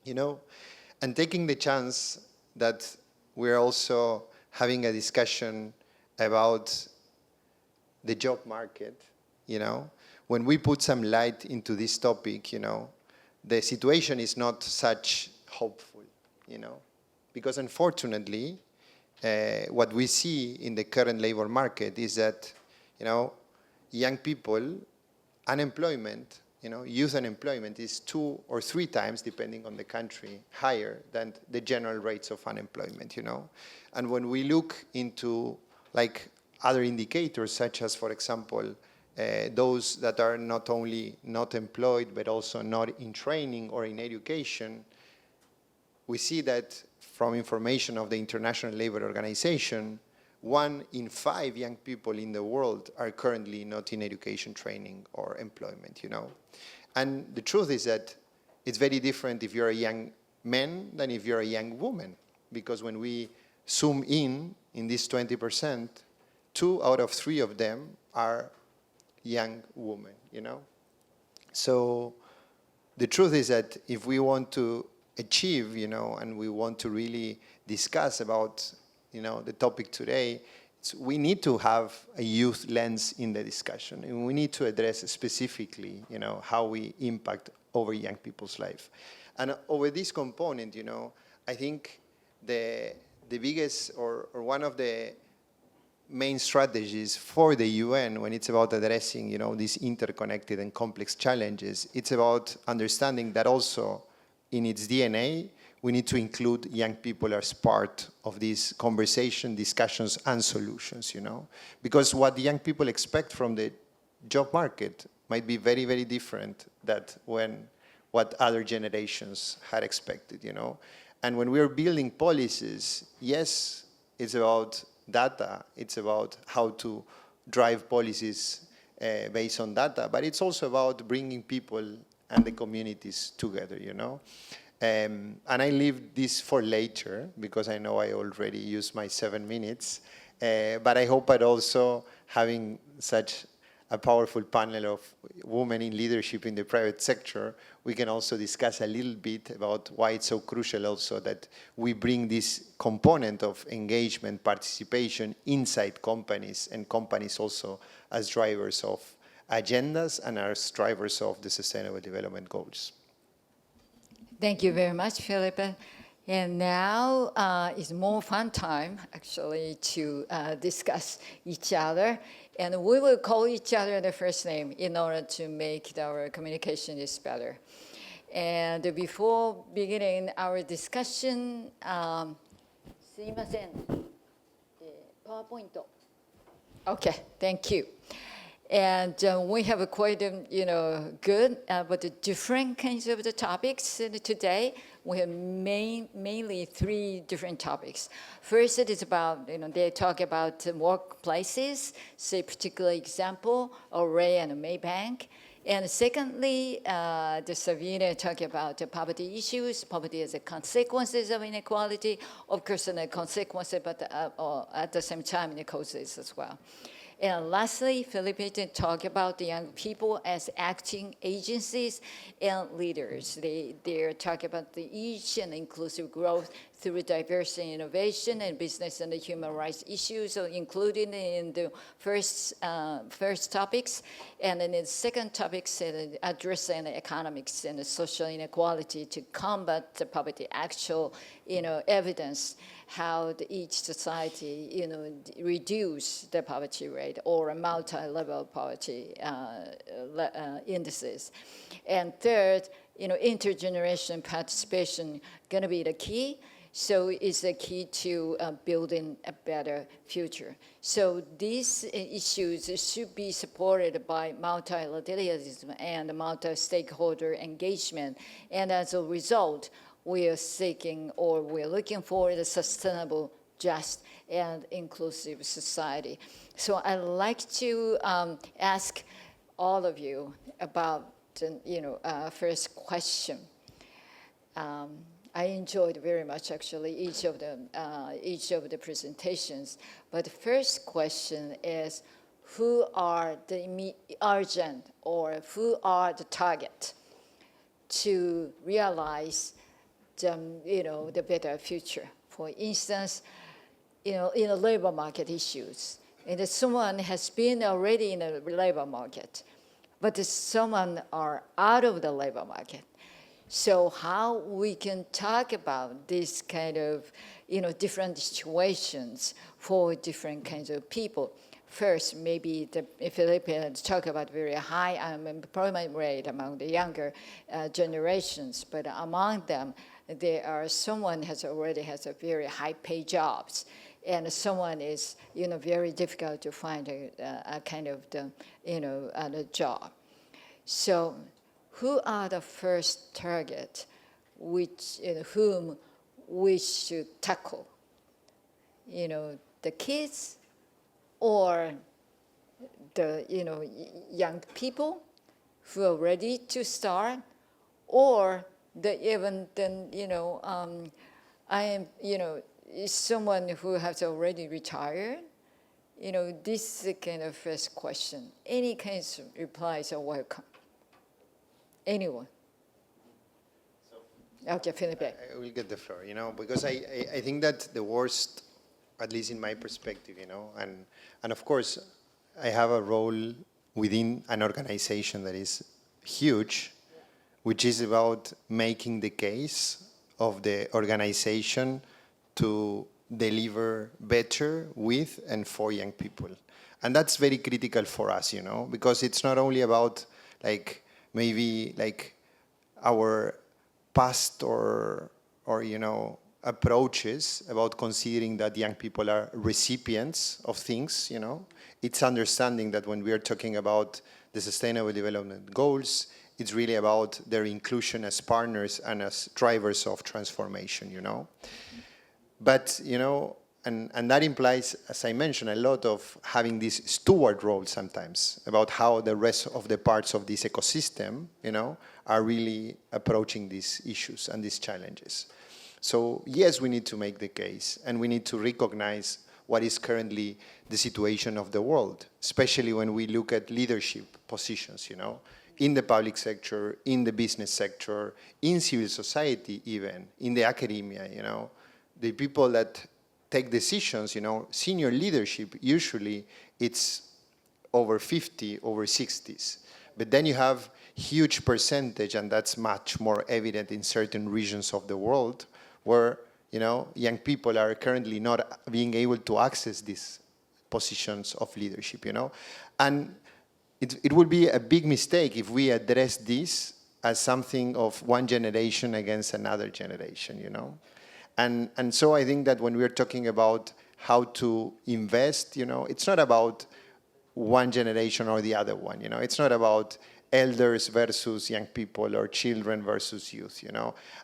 You know, and taking the chance that we're also having a discussion about the job market, you know, when we put some light into this topic, you know, the situation is not such hopeful, you know, because unfortunately, what we see in the current labor market is that, you know, young people, unemployment, you know, youth unemployment is 2 or 3 times, depending on the country, higher than the general rates of unemployment, you know. And when we look into like other indicators, such as, for example, those that are not only not employed, but also not in training or in education, we see that from information of the International Labour Organization, 1 in 5 young people in the world are currently not in education, training, or employment, you know. And the truth is that it's very different if you're a young man than if you're a young woman, because when we zoom in this 20%, 2 out of 3 of them are young women, you know. So the truth is that if we want to achieve, you know, and we want to really discuss about, you know, the topic today, we need to have a youth lens in the discussion, and we need to address specifically, you know, how we impact over young people's life. And over this component, you know, I think the biggest or one of the main strategies for the UN when it's about addressing, you know, these interconnected and complex challenges, it's about understanding that also in its DNA, we need to include young people as part of these conversation, discussions, and solutions, you know? Because what young people expect from the job market might be very, very different than what other generations had expected, you know? And when we're building policies, yes, it's about data, it's about how to drive policies based on data, but it's also about bringing people and the communities together, you know? And I leave this for later, because I know I already used my 7 minutes, but I hope that also having such a powerful panel of women in leadership in the private sector, we can also discuss a little bit about why it's so crucial also that we bring this component of engagement, participation inside companies, and companies also as drivers of agendas and as drivers of the Sustainable Development Goals. Thank you very much, Philippa. And now is more fun time, actually, to discuss each other. And we will call each other the first name in order to make our communication is better. And before beginning our discussion, すいません、PowerPoint. Okay, thank you. And we have quite, good, but different kinds of the topics today. We have mainly 3 different topics. First, it is about, they talk about workplaces, say particular example, Array and Maybank. And secondly, the Savina talk about poverty issues, poverty as a consequences of inequality, of course, the consequences, but at the same time, the causes as well. And lastly, Philippines talk about the young people as acting agencies and leaders. They're talking about the each and inclusive growth through diversity, innovation, and business and the human rights issues, so including in the first topics. And then the second topics, addressing the economics and the social inequality to combat the poverty, actual, evidence how each society, reduce the poverty rate or a multi-level poverty indices. And third, intergenerational participation going to be the key. So it's the key to building a better future. So these issues should be supported by multilateralism and multi-stakeholder engagement. And as a result, we are seeking or we're looking for the sustainable, just, and inclusive society. So I'd like to ask all of you about, first question. I enjoyed very much actually each of the presentations. But the first question is, who are the urgent or who are the target to realize the better future? For instance, in the labor market issues, and someone has been already in the labor market, but someone are out of the labor market. So how we can talk about this kind of, different situations for different kinds of people. First, maybe the Philippines talk about very high unemployment rate among the younger generations, but among them, there are someone already has a very high paid jobs, and someone is, very difficult to find a kind of a job. So, who are the first target whom we should tackle? The kids or the young people who are ready to start, or someone who has already retired. This is the kind of first question. Any kinds of replies are welcome. Anyone? Okay, Philippe. I will get the floor, because I think that the worst, at least in my perspective, and of course, I have a role within an organization that is huge, which is about making the case of the organization to deliver better with and for young people. And that's very critical for us, because it's not only about maybe our past or approaches about considering that young people are recipients of things, It's understanding that when we are talking about the Sustainable Development Goals, it's really about their inclusion as partners and as drivers of transformation, But, and that implies, as I mentioned, a lot of having this steward role sometimes about how the rest of the parts of this ecosystem, are really approaching these issues and these challenges. So yes, we need to make the case, and we need to recognize what is currently the situation of the world, especially when we look at leadership positions, in the public sector, in the business sector, in civil society even, in the academia, The people that take decisions, senior leadership, usually it's over 50, over 60s. But then you have huge percentage, and that's much more evident in certain regions of the world, where, young people are currently not being able to access these positions of leadership, And it would be a big mistake if we address this as something of one generation against another generation, And so I think that when we're talking about how to invest, it's not about one generation or the other one, It's not about elders versus young people or children versus youth,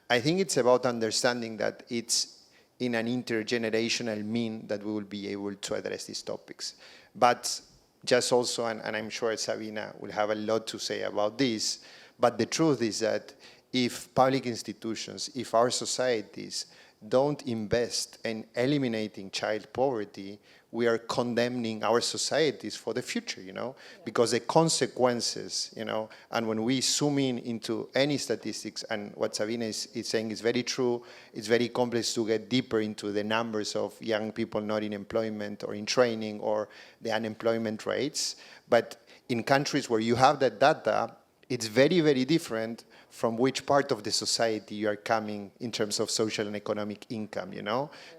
I think it's about understanding that it's in an intergenerational mean that we will be able to address these topics. But just also, and I'm sure Sabina will have a lot to say about this, but the truth is that if public institutions, if our societies don't invest in eliminating child poverty, we are condemning our societies for the future, because the consequences, and when we zoom into any statistics, and what Sabina is saying is very true, it's very complex to get deeper into the numbers of young people not in employment or in training or the unemployment rates. But in countries where you have that data, it's very, very different from which part of the society you are coming in terms of social and economic income,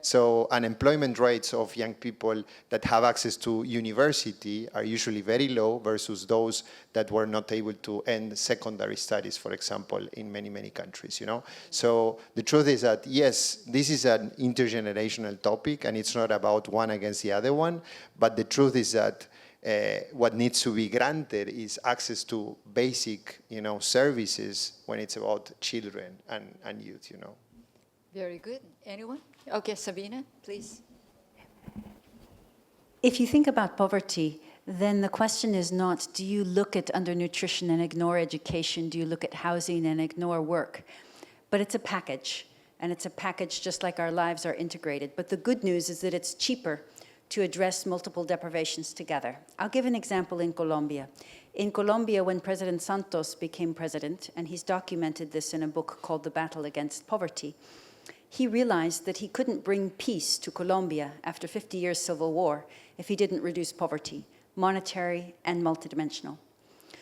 So unemployment rates of young people that have access to university are usually very low versus those that were not able to end secondary studies, for example, in many, many countries, So the truth is that, yes, this is an intergenerational topic, and it's not about one against the other one, but the truth is that what needs to be granted is access to basic, services when it's about children and youth, Very good. Anyone? Okay, Sabina, please. If you think about poverty, then the question is not, do you look at undernutrition and ignore education? Do you look at housing and ignore work? But it's a package, and it's a package just like our lives are integrated. But the good news is that it's cheaper to address multiple deprivations together. I'll give an example in Colombia. In Colombia, when President Santos became president, and he's documented this in a book called The Battle Against Poverty, he realized that he couldn't bring peace to Colombia after 50 years civil war if he didn't reduce poverty, monetary and multidimensional.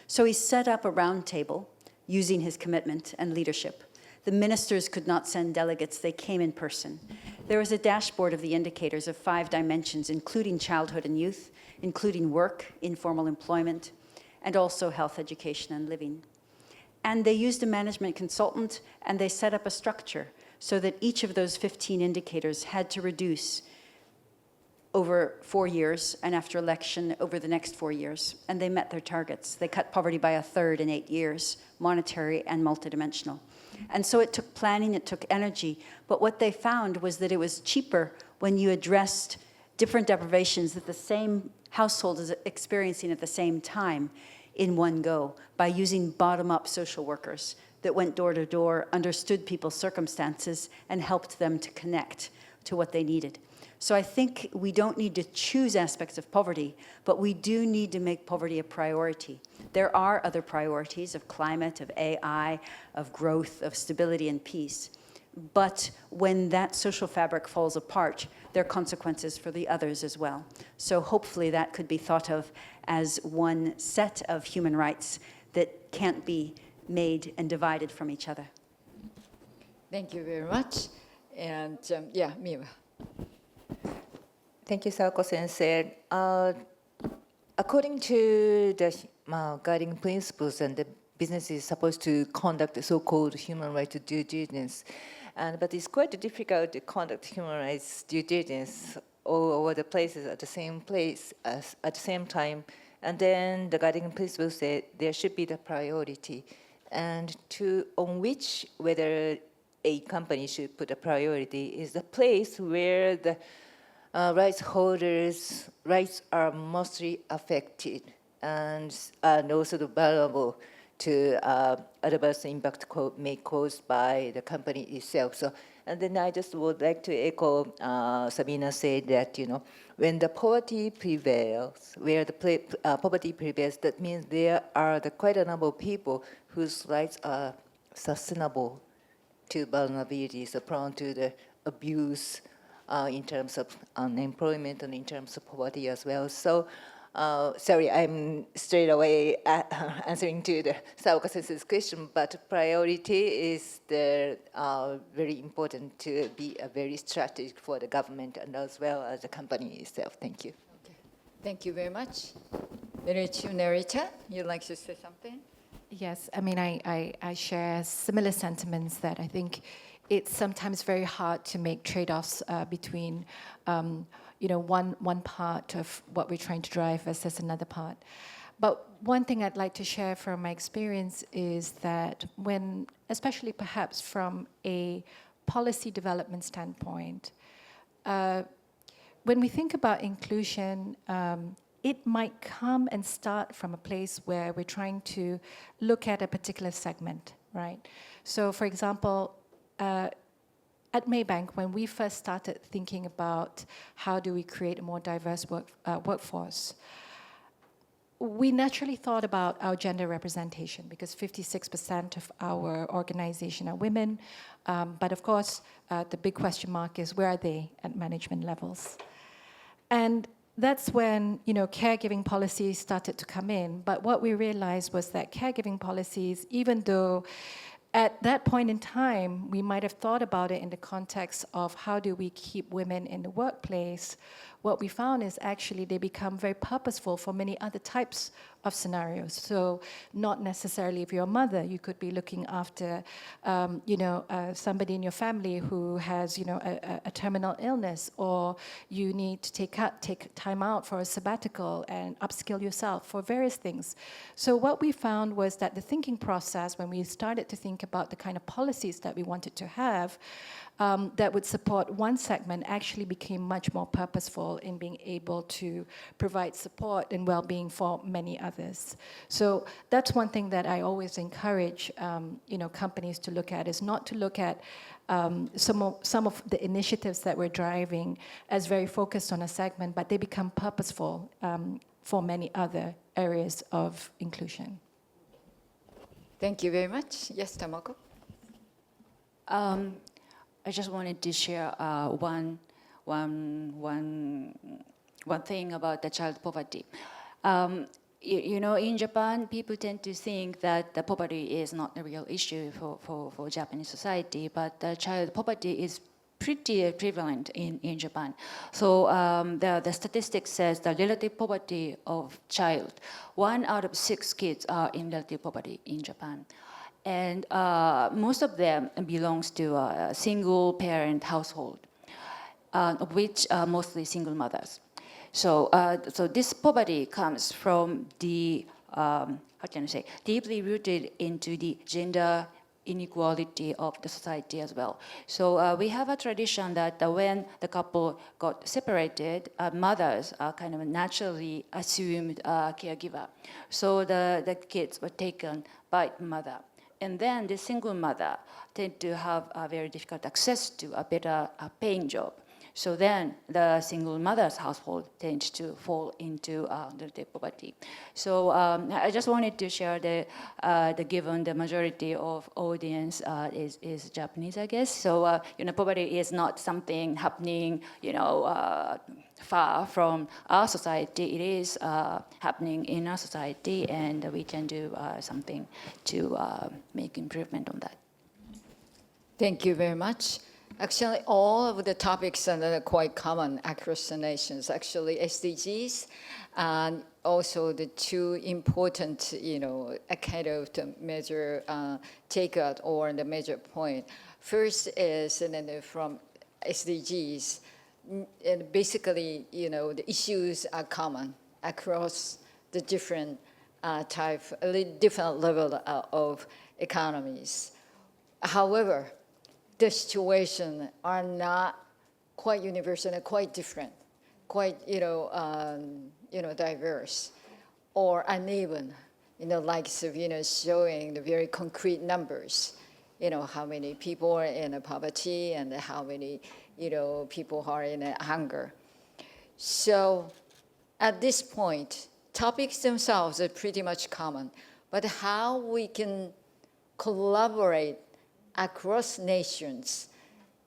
So he set up a round table using his commitment and leadership. The ministers could not send delegates, they came in person. There was a dashboard of the indicators of 5 dimensions, including childhood and youth, including work, informal employment, and also health, education, and living. And they used a management consultant, and they set up a structure so that each of those 15 indicators had to reduce over 4 years, and after election, over the next 4 years. And they met their targets. They cut poverty by 1/3 in 8 years, monetary and multidimensional. And so it took planning, it took energy, but what they found was that it was cheaper when you addressed different deprivations that the same household is experiencing at the same time in one go by using bottom-up social workers that went door to door, understood people's circumstances, and helped them to connect to what they needed. So I think we don't need to choose aspects of poverty, but we do need to make poverty a priority. There are other priorities of climate, of AI, of growth, of stability and peace. But when that social fabric falls apart, there are consequences for the others as well. So hopefully that could be thought of as one set of human rights that can't be made and divided from each other. Thank you very much. And Miwa. Thank you, Sawako Sensei. According to the guiding principles, and the business is supposed to conduct so-called human rights due diligence, but it's quite difficult to conduct human rights due diligence all over the places at the same place at the same time. And then the guiding principles say there should be the priority, and on which whether a company should put a priority is the place where the rights holders' rights are mostly affected and also vulnerable to adverse impact may caused by the company itself. So, and then I just would like to echo Sabina said that, when the poverty prevails, where the poverty prevails, that means there are quite a number of people whose rights are sustainable to vulnerabilities, prone to the abuse in terms of unemployment and in terms of poverty as well. So, sorry, I'm straight away answering to the Sawako Sensei's question, but priority is very important to be very strategic for the government and as well as the company itself. Thank you. Okay. Thank you very much. Narita, you'd like to say something? Yes, I mean, I share similar sentiments that I think it's sometimes very hard to make trade-offs between, one part of what we're trying to drive versus another part. But one thing I'd like to share from my experience is that when, especially perhaps from a policy development standpoint, when we think about inclusion, it might come and start from a place where we're trying to look at a particular segment, right? So, for example, at Maybank, when we first started thinking about how do we create a more diverse workforce, we naturally thought about our gender representation because 56% of our organization are women. But of course, the big question mark is where are they at management levels? And that's when, caregiving policies started to come in. But what we realized was that caregiving policies, even though at that point in time, we might have thought about it in the context of how do we keep women in the workplace, what we found is actually they become very purposeful for many other types of scenarios. So not necessarily if you're a mother, you could be looking after, somebody in your family who has, a terminal illness, or you need to take time out for a sabbatical and upskill yourself for various things. So what we found was that the thinking process, when we started to think about the kind of policies that we wanted to have, that would support one segment actually became much more purposeful in being able to provide support and well-being for many others. So that's one thing that I always encourage companies to look at, is not to look at some of the initiatives that we're driving as very focused on a segment, but they become purposeful for many other areas of inclusion. Thank you very much. Yes, Tamako. I just wanted to share one thing about the child poverty. In Japan, people tend to think that the poverty is not a real issue for Japanese society, but child poverty is pretty prevalent in Japan. So the statistics says the relative poverty of child, 1 out of 6 kids are in relative poverty in Japan. And most of them belongs to a single parent household, of which are mostly single mothers. So this poverty comes from the, deeply rooted into the gender inequality of the society as well. So we have a tradition that when the couple got separated, mothers are kind of naturally assumed caregiver. So the kids were taken by mother. And then the single mother tend to have a very difficult access to a better paying job. So then the single mother's household tends to fall into the poverty. So I just wanted to share the given the majority of audience is Japanese, I guess. So poverty is not something happening, far from our society. It is happening in our society, and we can do something to make improvement on that. Thank you very much. Actually, all of the topics are quite common across the nations. Actually, SDGs and also the two important, a kind of the major takeout or the major point. First is from SDGs, and basically, the issues are common across the different different level of economies. However, the situation are not quite universal and quite different, quite diverse or uneven. Like showing the very concrete numbers. How many people are in poverty and how many people are in hunger. So at this point, topics themselves are pretty much common, but how we can collaborate across nations,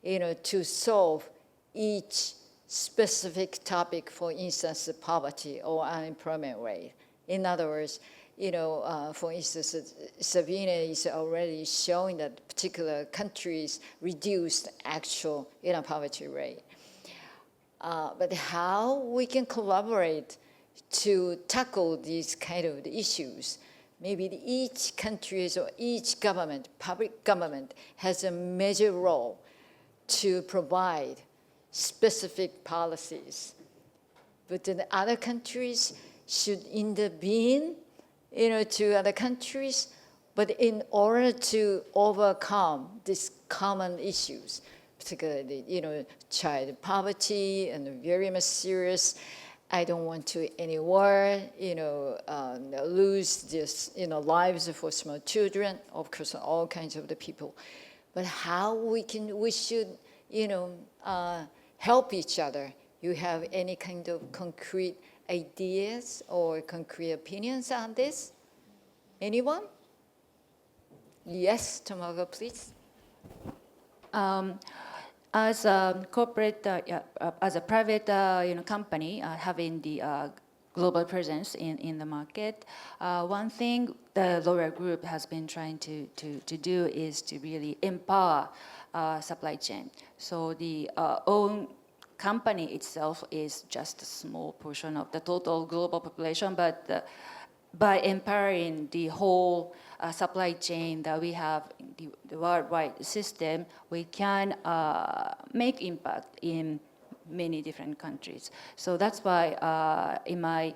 to solve each specific topic, for instance, poverty or unemployment rate. In other words, for instance, Sabina is already showing that particular countries reduced actual poverty rate. But how we can collaborate to tackle these kind of issues? Maybe each country or each government, public government, has a major role to provide specific policies. But then other countries should intervene, to other countries, but in order to overcome these common issues, particularly, child poverty and very much serious. I don't want to anywhere, lose this, lives for small children, of course, all kinds of the people. But how we should, help each other. You have any kind of concrete ideas or concrete opinions on this? Anyone? Yes, Tomogo, please. As a corporate, as a private company having the global presence in the market, one thing the L'Oréal Group has been trying to do is to really empower supply chain. So the own company itself is just a small portion of the total global population, but by empowering the whole supply chain that we have in the worldwide system, we can make impact in many different countries. So that's why in my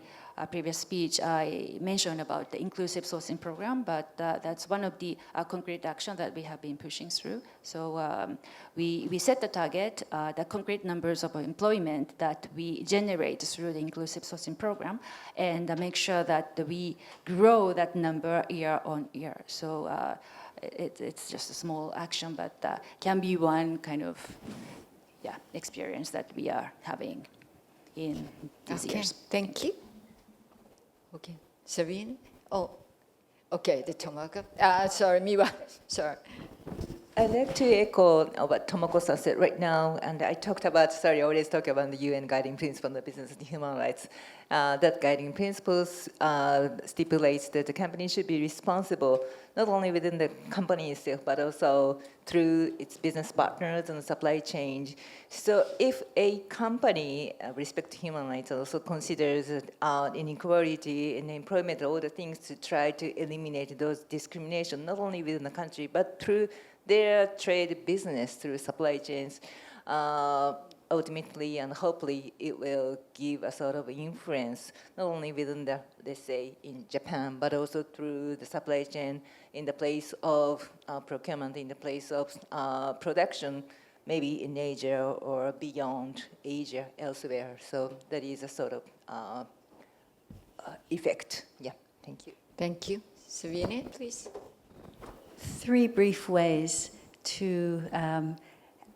previous speech, I mentioned about the inclusive sourcing program, but that's one of the concrete action that we have been pushing through. So we set the target, the concrete numbers of employment that we generate through the inclusive sourcing program, and make sure that we grow that number year on year. So it's just a small action, but can be one kind of experience that we are having in these years. Thank you. Okay, Sabine? Oh, okay, the Tomoko. Sorry, Miwa. Sorry. I'd like to echo what Tomoko-san said right now, and I always talk about the UN guiding principle on the business and human rights. That guiding principles stipulates that the company should be responsible not only within the company itself, but also through its business partners and supply chain. So if a company respects human rights, also considers inequality in employment, all the things to try to eliminate those discrimination, not only within the country, but through their trade business, through supply chains, ultimately and hopefully it will give a sort of influence, not only within the, let's say, in Japan, but also through the supply chain in the place of procurement, in the place of production, maybe in Asia or beyond Asia, elsewhere. So that is a sort of effect. Yeah, thank you. Thank you. Sabine, please. 3 brief ways to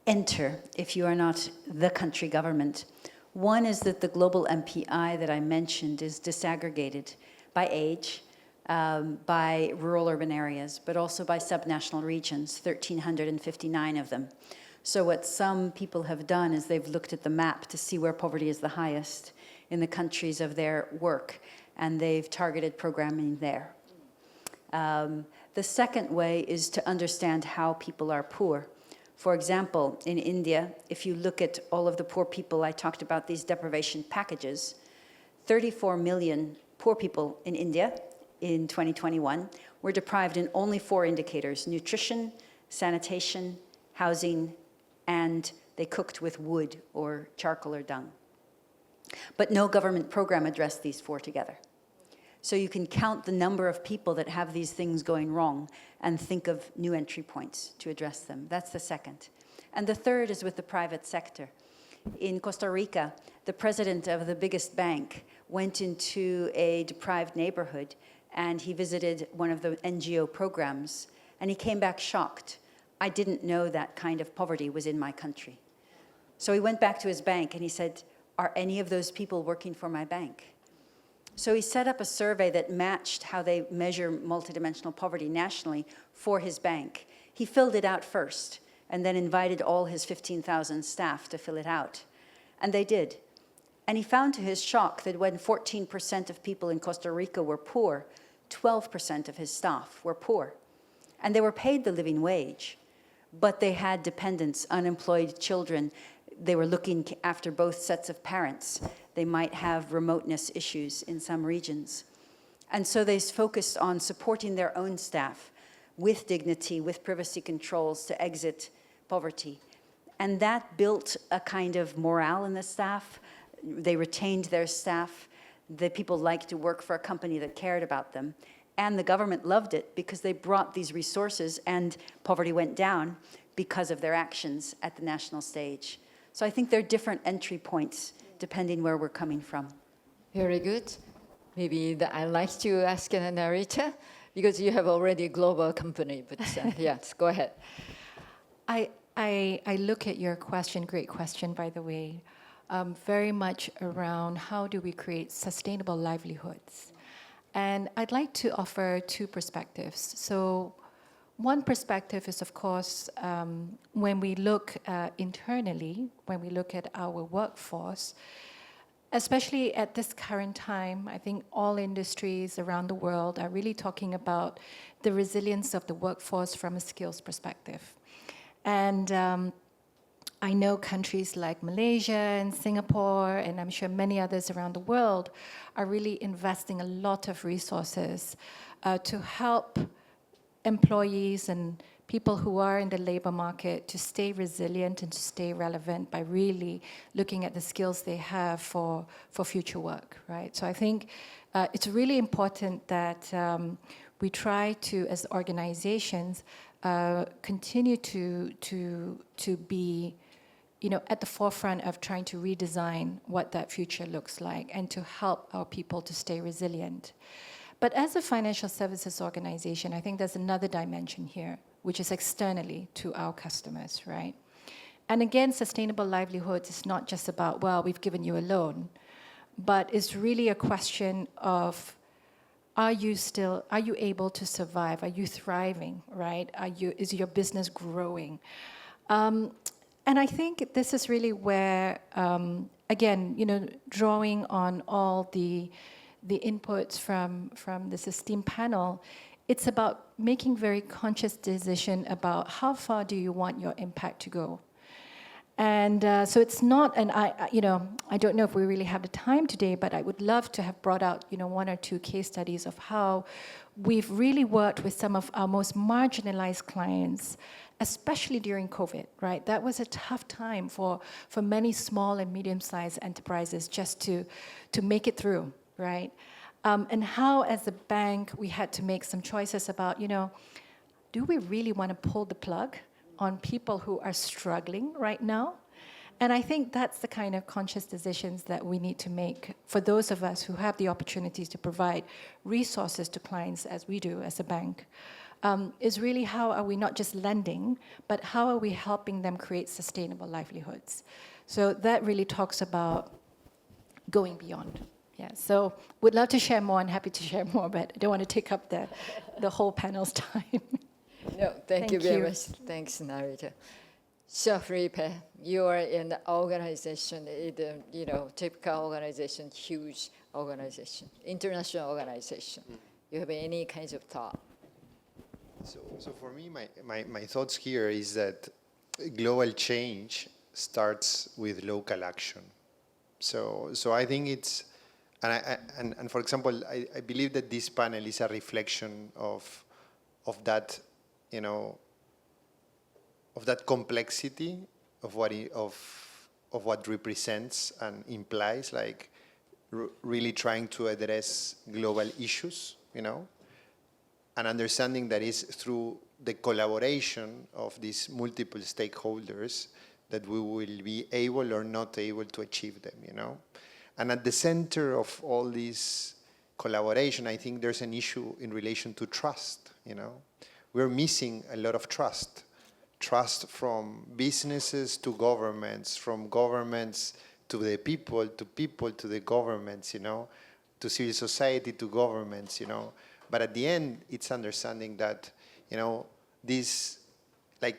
enter if you are not the country government. One is that the global MPI that I mentioned is disaggregated by age, by rural urban areas, but also by subnational regions, 1,359 of them. So what some people have done is they've looked at the map to see where poverty is the highest in the countries of their work, and they've targeted programming there. The second way is to understand how people are poor. For example, in India, if you look at all of the poor people, I talked about these deprivation packages, 34 million poor people in India in 2021 were deprived in only 4 indicators: nutrition, sanitation, housing, and they cooked with wood or charcoal or dung. But no government program addressed these 4 together. So you can count the number of people that have these things going wrong and think of new entry points to address them. That's the second. And the third is with the private sector. In Costa Rica, the president of the biggest bank went into a deprived neighborhood and he visited one of the NGO programs and he came back shocked. I didn't know that kind of poverty was in my country. So he went back to his bank and he said, "Are any of those people working for my bank?" So he set up a survey that matched how they measure multidimensional poverty nationally for his bank. He filled it out first and then invited all his 15,000 staff to fill it out. And they did. And he found to his shock that when 14% of people in Costa Rica were poor, 12% of his staff were poor. And they were paid the living wage, but they had dependents, unemployed children. They were looking after both sets of parents. They might have remoteness issues in some regions. And so they focused on supporting their own staff with dignity, with privacy controls to exit poverty. And that built a kind of morale in the staff. They retained their staff. The people liked to work for a company that cared about them. And the government loved it because they brought these resources and poverty went down because of their actions at the national stage. So I think there are different entry points depending where we're coming from. Very good. Maybe I'd like to ask a narrator because you have already a global company, but yes, go ahead. I look at your question, great question, by the way, very much around how do we create sustainable livelihoods. And I'd like to offer 2 perspectives. So one perspective is, of course, when we look internally, when we look at our workforce, especially at this current time, I think all industries around the world are really talking about the resilience of the workforce from a skills perspective. And I know countries like Malaysia and Singapore, and I'm sure many others around the world, are really investing a lot of resources to help employees and people who are in the labor market to stay resilient and to stay relevant by really looking at the skills they have for future work, right? So I think it's really important that we try to, as organizations, continue to be, at the forefront of trying to redesign what that future looks like and to help our people to stay resilient. But as a financial services organization, I think there's another dimension here, which is externally to our customers, right? And again, sustainable livelihoods is not just about, well, we've given you a loan, but it's really a question of, are you able to survive? Are you thriving, right? Is your business growing? And I think this is really where, again, drawing on all the inputs from this esteemed panel, it's about making very conscious decision about how far do you want your impact to go. And so it's not, and I don't know if we really have the time today, but I would love to have brought out, one or two case studies of how we've really worked with some of our most marginalized clients, especially during COVID, right? That was a tough time for many small and medium-sized enterprises just to make it through, right? And how, as a bank, we had to make some choices about, do we really want to pull the plug on people who are struggling right now? And I think that's the kind of conscious decisions that we need to make for those of us who have the opportunities to provide resources to clients as we do as a bank. Is really how are we not just lending, but how are we helping them create sustainable livelihoods? So that really talks about going beyond. Yeah, so would love to share more and happy to share more, but I don't want to take up the whole panel's time. No, thank you very much. Thanks, Narita. So, Felipe, you are in the organization, typical organization, huge organization, international organization. You have any kinds of thought? So for me, my thoughts here is that global change starts with local action. So I think it's, and for example, I believe that this panel is a reflection of that, of that complexity of what represents and implies, like really trying to address global issues, and understanding that is through the collaboration of these multiple stakeholders that we will be able or not able to achieve them, And at the center of all this collaboration, I think there's an issue in relation to trust, We're missing a lot of trust. Trust from businesses to governments, from governments to the people to the governments, to civil society to governments, But at the end, it's understanding that, this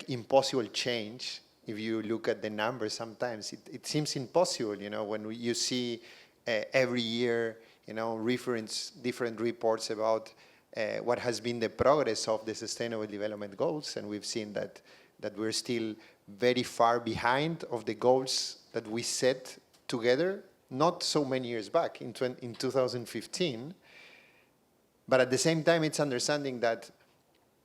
impossible change, if you look at the numbers sometimes, it seems impossible, when you see every year, different reports about what has been the progress of the Sustainable Development Goals, and we've seen that we're still very far behind of the goals that we set together, not so many years back, in 2015. But at the same time, it's understanding that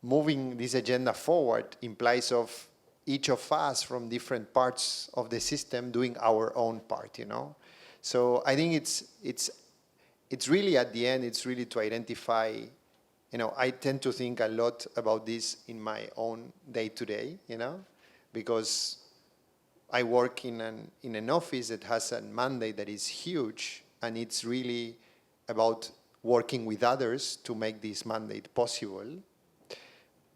moving this agenda forward implies of each of us from different parts of the system doing our own part, So I think it's really at the end, it's really to identify, I tend to think a lot about this in my own day-to-day, because I work in an office that has a mandate that is huge, and it's really about working with others to make this mandate possible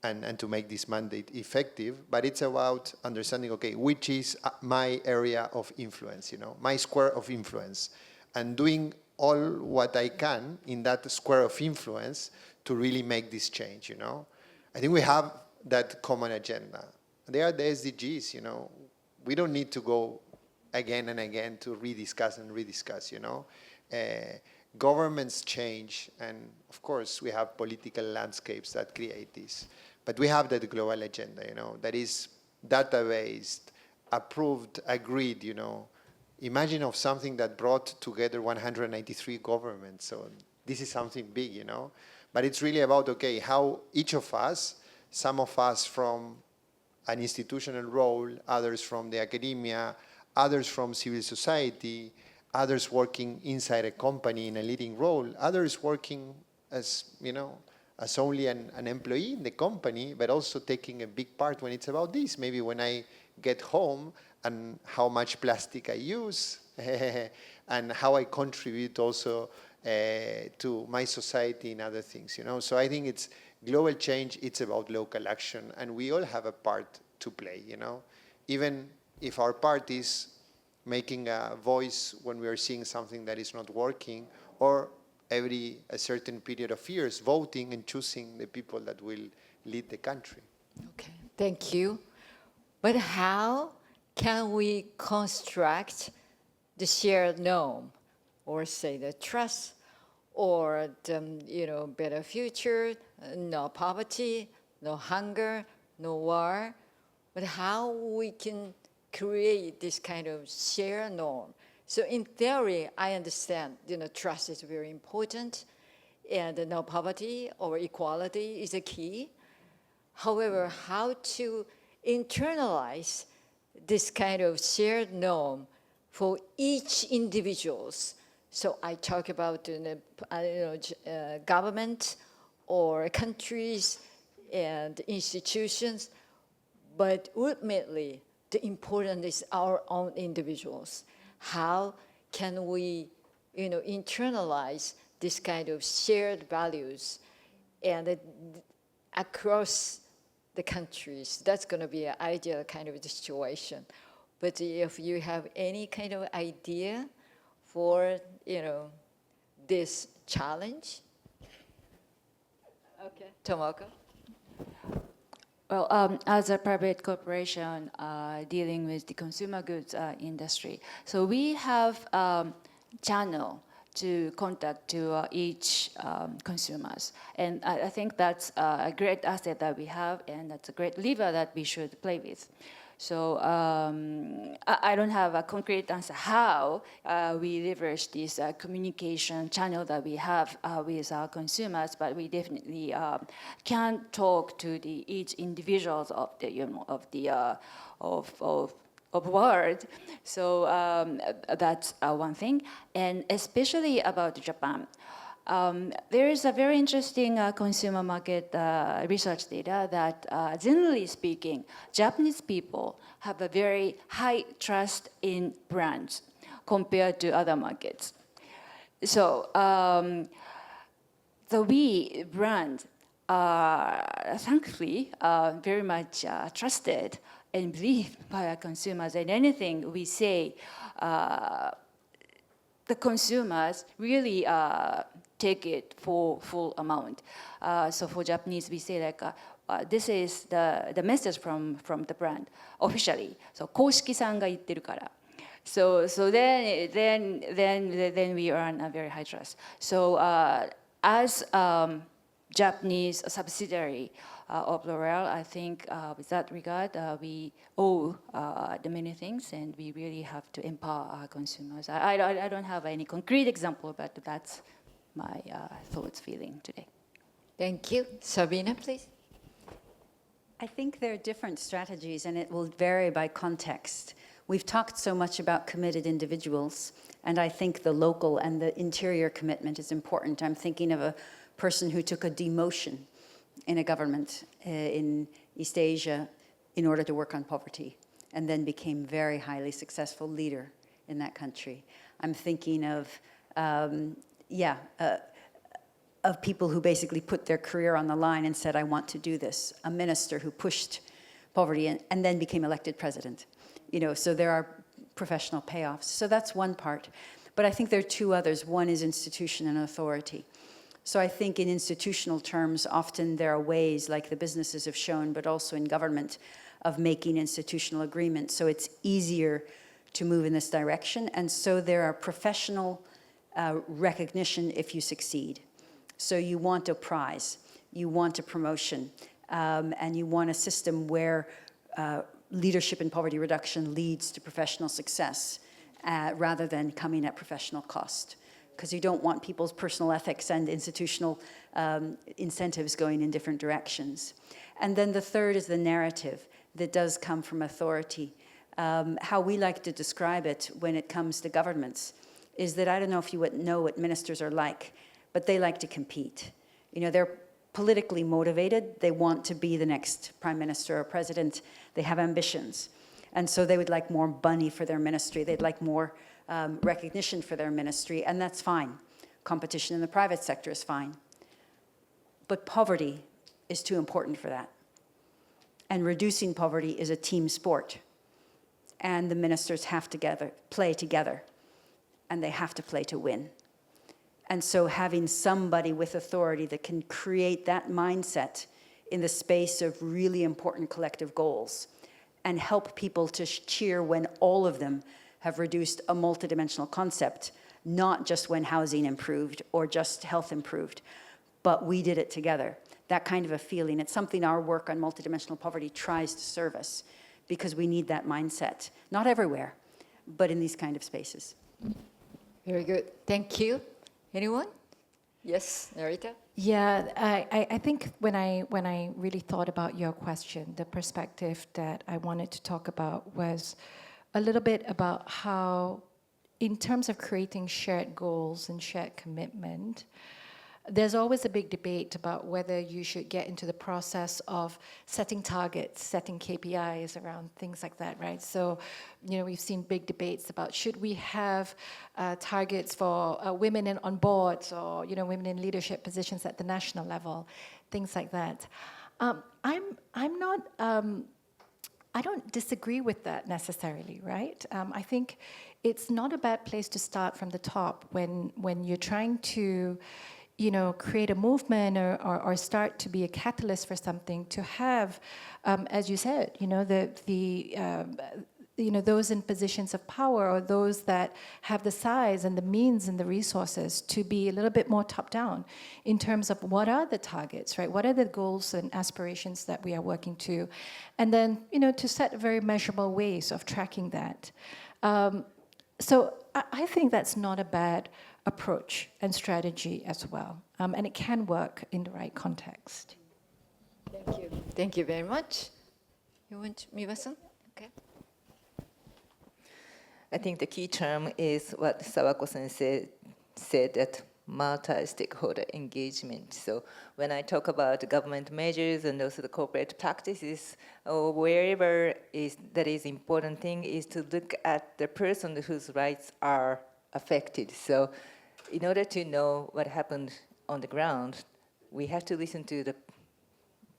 and to make this mandate effective. But it's about understanding, okay, which is my area of influence, my square of influence, and doing all what I can in that square of influence to really make this change, I think we have that common agenda. They are the SDGs, We don't need to go again and again to rediscuss, Governments change, and of course we have political landscapes that create this. But we have that global agenda, that is data-based, approved, agreed, Imagine of something that brought together 193 governments. So this is something big, But it's really about, okay, how each of us some of us from an institutional role, others from the academia, others from civil society, others working inside a company in a leading role, others working as, as only an employee in the company, but also taking a big part when it's about this. Maybe when I get home and how much plastic I use and how I contribute also to my society and other things, So I think it's global change, it's about local action, and we all have a part to play, Even if our part is making a voice when we are seeing something that is not working, or a certain period of years voting and choosing the people that will lead the country. Okay, thank you. But how can we construct the shared norm, or say the trust, or the better future, no poverty, no hunger, no war? But how we can create this kind of shared norm? So in theory, I understand, trust is very important, and no poverty or equality is a key. However, how to internalize this kind of shared norm for each individuals? So I talk about government or countries and institutions, but ultimately, the important is our own individuals. How can we, internalize this kind of shared values and across the countries? That's going to be an ideal kind of situation. But if you have any kind of idea for, this challenge? Okay, Tomoko. Well, as a private corporation dealing with the consumer goods industry, so we have channel to contact to each consumers, and I think that's a great asset that we have, and that's a great lever that we should play with. So I don't have a concrete answer how we leverage this communication channel that we have with our consumers, but we definitely can talk to each individuals of the world. So that's one thing, and especially about Japan. There is a very interesting consumer market research data that, generally speaking, Japanese people have a very high trust in brands compared to other markets. So the brand are thankfully very much trusted and believed by our consumers, and anything we say, the consumers really take it for full amount. So for Japanese, we say like, this is the message from the brand officially. So 公式さんが言ってるから。So then we earn a very high trust. So as Japanese subsidiary of L'Oreal, I think with that regard, we owe the many things, and we really have to empower our consumers. I don't have any concrete example, but that's my thoughts, feeling today. Thank you. Sabina, please. I think there are different strategies, and it will vary by context. We've talked so much about committed individuals, and I think the local and the interior commitment is important. I'm thinking of a person who took a demotion in a government in East Asia in order to work on poverty, and then became very highly successful leader in that country. I'm thinking of people who basically put their career on the line and said, I want to do this. A minister who pushed poverty and then became elected president. So there are professional payoffs. So that's one part. But I think there are two others. One is institution and authority. So I think in institutional terms, often there are ways, like the businesses have shown, but also in government, of making institutional agreements. So it's easier to move in this direction. And so there are professional recognition if you succeed. So you want a prize, you want a promotion, and you want a system where leadership in poverty reduction leads to professional success rather than coming at professional cost. because you don't want people's personal ethics and institutional incentives going in different directions. And then the third is the narrative that does come from authority. How we like to describe it when it comes to governments is that, I don't know if you would know what ministers are like, but they like to compete. You know, they're politically motivated. They want to be the next prime minister or president. They have ambitions. And so they would like more money for their ministry. They'd like more recognition for their ministry, and that's fine. Competition in the private sector is fine. But poverty is too important for that. And reducing poverty is a team sport. And the ministers have to play together. And they have to play to win. And so having somebody with authority that can create that mindset in the space of really important collective goals and help people to cheer when all of them have reduced a multidimensional concept, not just when housing improved or just health improved, but we did it together. That kind of a feeling, it's something our work on multidimensional poverty tries to service, because we need that mindset, not everywhere, but in these kind of spaces. Very good. Thank you. Anyone? Yes, Narita? Yeah, I think when I really thought about your question, the perspective that I wanted to talk about was a little bit about how, in terms of creating shared goals and shared commitment, there's always a big debate about whether you should get into the process of setting targets, setting KPIs around things like that, right? So, you know, we've seen big debates about should we have targets for women on boards, or, you know, women in leadership positions at the national level, things like that. I'm not. I don't disagree with that necessarily, right? I think it's not a bad place to start from the top when you're trying to, you know, create a movement or start to be a catalyst for something, to have, as you said, you know, those in positions of power, or those that have the size and the means and the resources to be a little bit more top down in terms of what are the targets, right? What are the goals and aspirations that we are working to? And then, you know, to set very measurable ways of tracking that. So I think that's not a bad approach and strategy as well. And it can work in the right context. Thank you. Thank you very much. You want Miwa-san? Okay. I think the key term is what Sawako-sensei said, that multi-stakeholder engagement. So when I talk about government measures and also the corporate practices, or wherever that is important thing is to look at the person whose rights are affected. So in order to know what happened on the ground, we have to listen to the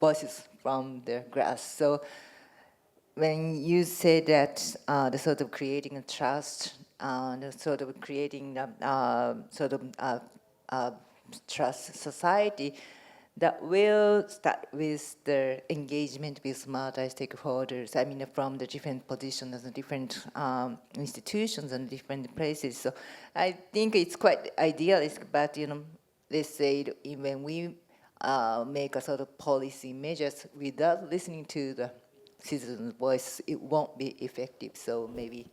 voices from the grass. So when you say that the sort of creating a trust, the sort of creating trust society, that will start with the engagement with multi-stakeholders. I mean, from the different positions and different institutions and different places. So I think it's quite idealistic, but, you know, let's say when we make a sort of policy measures without listening to the citizens' voice, it won't be effective. So maybe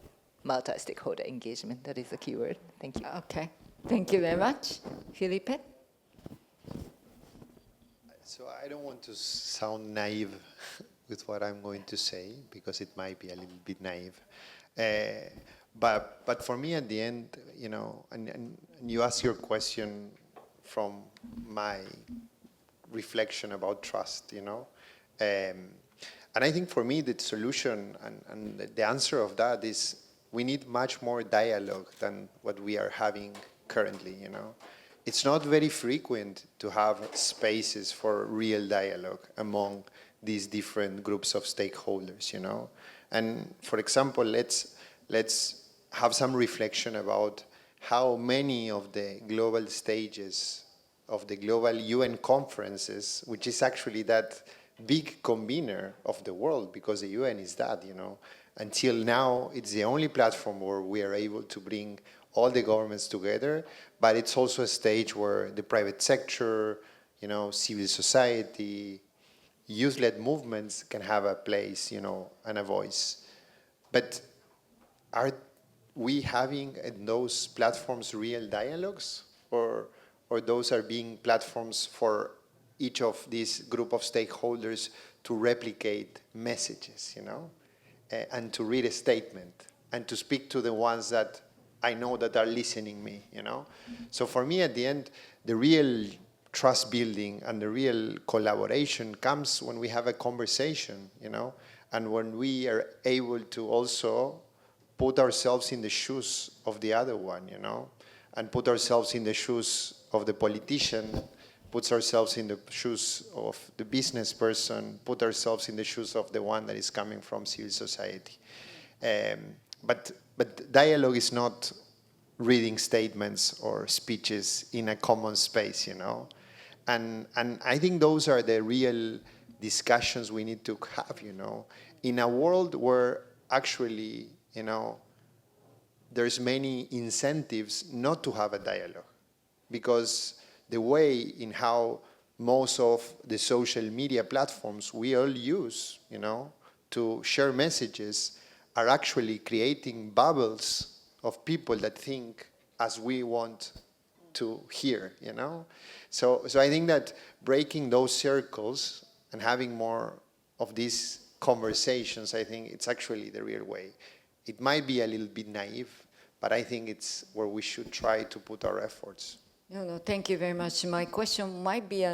multi-stakeholder engagement, that is the key word. Thank you. Okay. Thank you very much. Felipe? So I don't want to sound naive with what I'm going to say, because it might be a little bit naive. But for me, at the end, you know, and you ask your question from my reflection about trust, you know. And I think for me, the solution and the answer of that is we need much more dialogue than what we are having currently, you know. It's not very frequent to have spaces for real dialogue among these different groups of stakeholders, you know. And for example, let's have some reflection about how many of the global stages of the global UN conferences, which is actually that big convener of the world, because the UN is that, you know. Until now, it's the only platform where we are able to bring all the governments together, but it's also a stage where the private sector, you know, civil society, youth-led movements can have a place, you know, and a voice. But we having in those platforms real dialogues, or those are being platforms for each of these group of stakeholders to replicate messages, and to read a statement and to speak to the ones that I know that are listening me, So for me, at the end, the real trust building and the real collaboration comes when we have a conversation, and when we are able to also put ourselves in the shoes of the other one, and put ourselves in the shoes of the politician, puts ourselves in the shoes of the business person, put ourselves in the shoes of the one that is coming from civil society. But dialogue is not reading statements or speeches in a common space, And I think those are the real discussions we need to have, in a world where actually, there's many incentives not to have a dialogue, because the way in how most of the social media platforms we all use, to share messages are actually creating bubbles of people that think as we want to hear, So I think that breaking those circles and having more of these conversations, I think it's actually the real way. It might be a little bit naive, but I think it's where we should try to put our efforts. No, thank you very much. My question might be,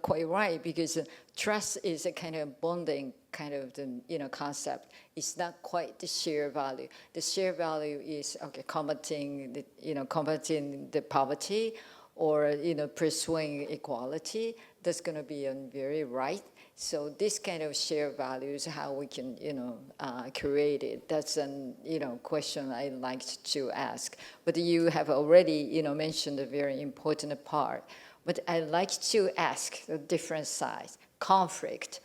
quite right, because trust is a kind of bonding kind of the, concept. It's not quite the shared value. The shared value is combating the poverty, or pursuing equality. That's going to be very right. So this kind of shared values, how we can create it. That's an question I'd like to ask. But you have already mentioned a very important part. But I'd like to ask the different sides. Conflict,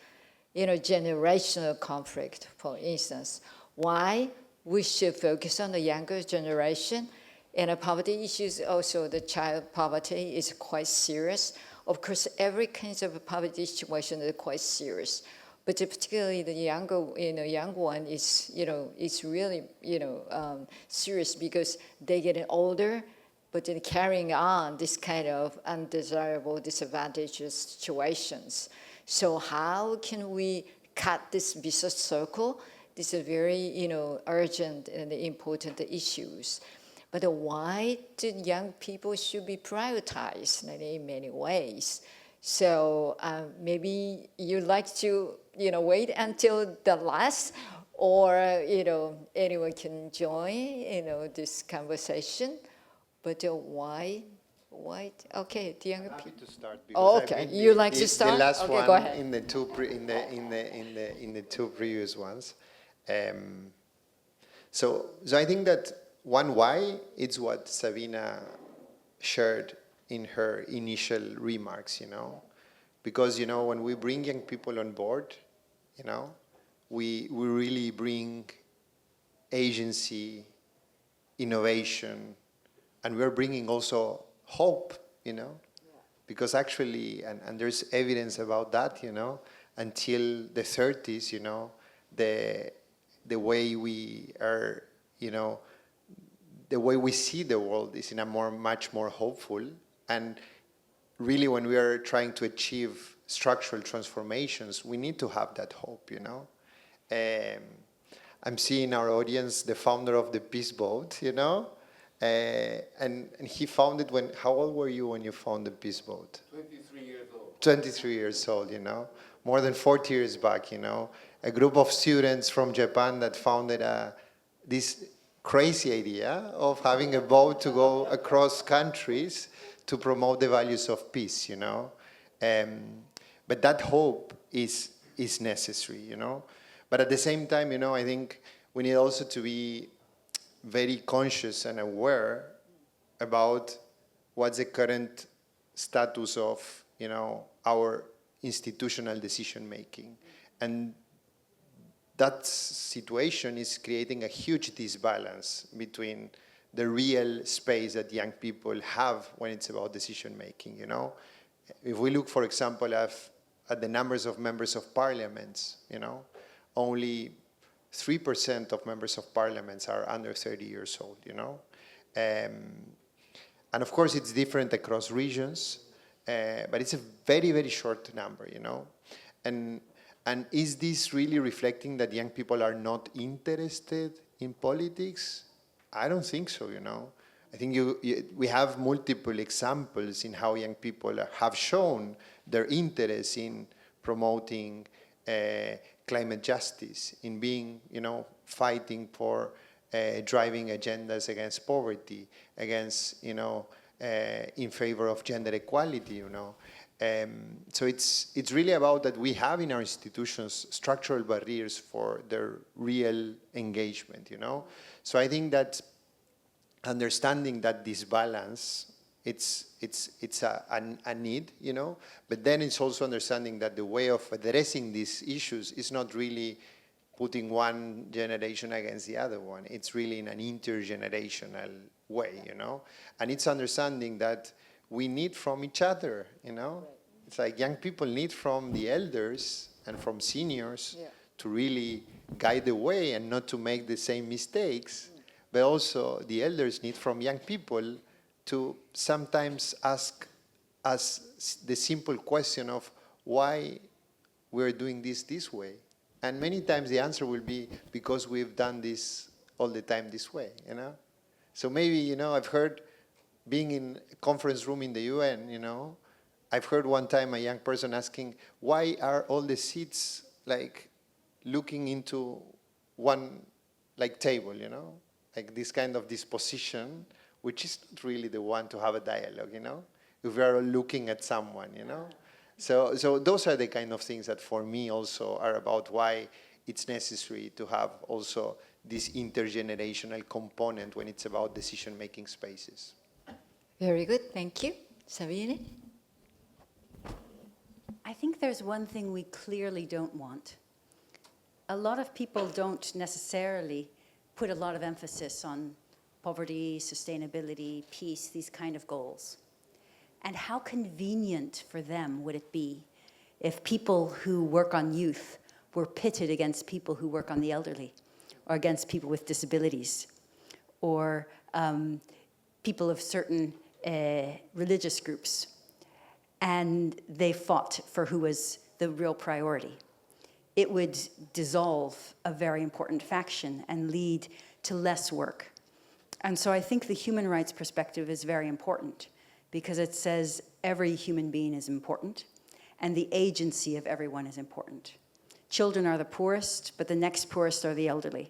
generational conflict, for instance. Why we should focus on the younger generation? And the poverty issues, also the child poverty is quite serious. Of course, every kind of poverty situation is quite serious, but particularly the young one is, is really, serious, because they get older, but then carrying on this kind of undesirable, disadvantageous situations. So how can we cut this vicious circle? These are very, urgent and important issues. But why do young people should be prioritized in many ways? So maybe you'd like to, wait until the last, or, anyone can join, this conversation. But why? Okay, the younger people. Happy to start. Okay, you like to start? The last okay, one go ahead. in the two previous ones. So I think that one why is what Sabina shared in her initial remarks, because, when we bring young people on board, we really bring agency, innovation, and we're bringing also hope, because actually, and there's evidence about that, until the 30s, the way we are, the way we see the world is in a much more hopeful. And really, when we are trying to achieve structural transformations, we need to have that hope, I'm seeing our audience, the founder of the Peace Boat, and he founded how old were you when you founded the Peace Boat? 23 years old. 23 years old, more than 40 years back, a group of students from Japan that founded this crazy idea of having a boat to go across countries to promote the values of peace, But that hope is necessary, But at the same time, I think we need also to be very conscious and aware about what's the current status of, our institutional decision making. And that situation is creating a huge disbalance between the real space that young people have when it's about decision making, If we look, for example, at the numbers of members of parliaments, only 3% of members of parliaments are under 30 years old, you know. And of course, it's different across regions, but it's a very, very short number, you know. And is this really reflecting that young people are not interested in politics? I don't think so, you know. I think we have multiple examples in how young people have shown their interest in promoting climate justice, in being, you know, fighting for driving agendas against poverty, against, you know, in favor of gender equality, you know. So it's really about that we have in our institutions structural barriers for their real engagement, you know. So I think that understanding that this balance, it's a need, you know, but then it's also understanding that the way of addressing these issues is not really putting one generation against the other one. It's really in an intergenerational way, you know, and it's understanding that we need from each other, you know. It's like young people need from the elders and from seniors to really guide the way and not to make the same mistakes. But also the elders need from young people to sometimes ask us the simple question of why we're doing this way. And many times the answer will be because we've done this all the time this way, you know? So maybe, you know, I've heard, being in a conference room in the UN, you know, I've heard one time a young person asking, why are all the seats like looking into one like table, you know? Like this kind of disposition, which is not really the one to have a dialogue, you know, if we are looking at someone, you know. So those are the kind of things that for me also are about why it's necessary to have also this intergenerational component when it's about decision-making spaces. Very good, thank you. Sabine? I think there's one thing we clearly don't want. A lot of people don't necessarily put a lot of emphasis on poverty, sustainability, peace, these kind of goals. And how convenient for them would it be if people who work on youth were pitted against people who work on the elderly, or against people with disabilities, or people of certain religious groups, and they fought for who was the real priority. It would dissolve a very important faction and lead to less work. And so I think the human rights perspective is very important because it says every human being is important and the agency of everyone is important. Children are the poorest, but the next poorest are the elderly.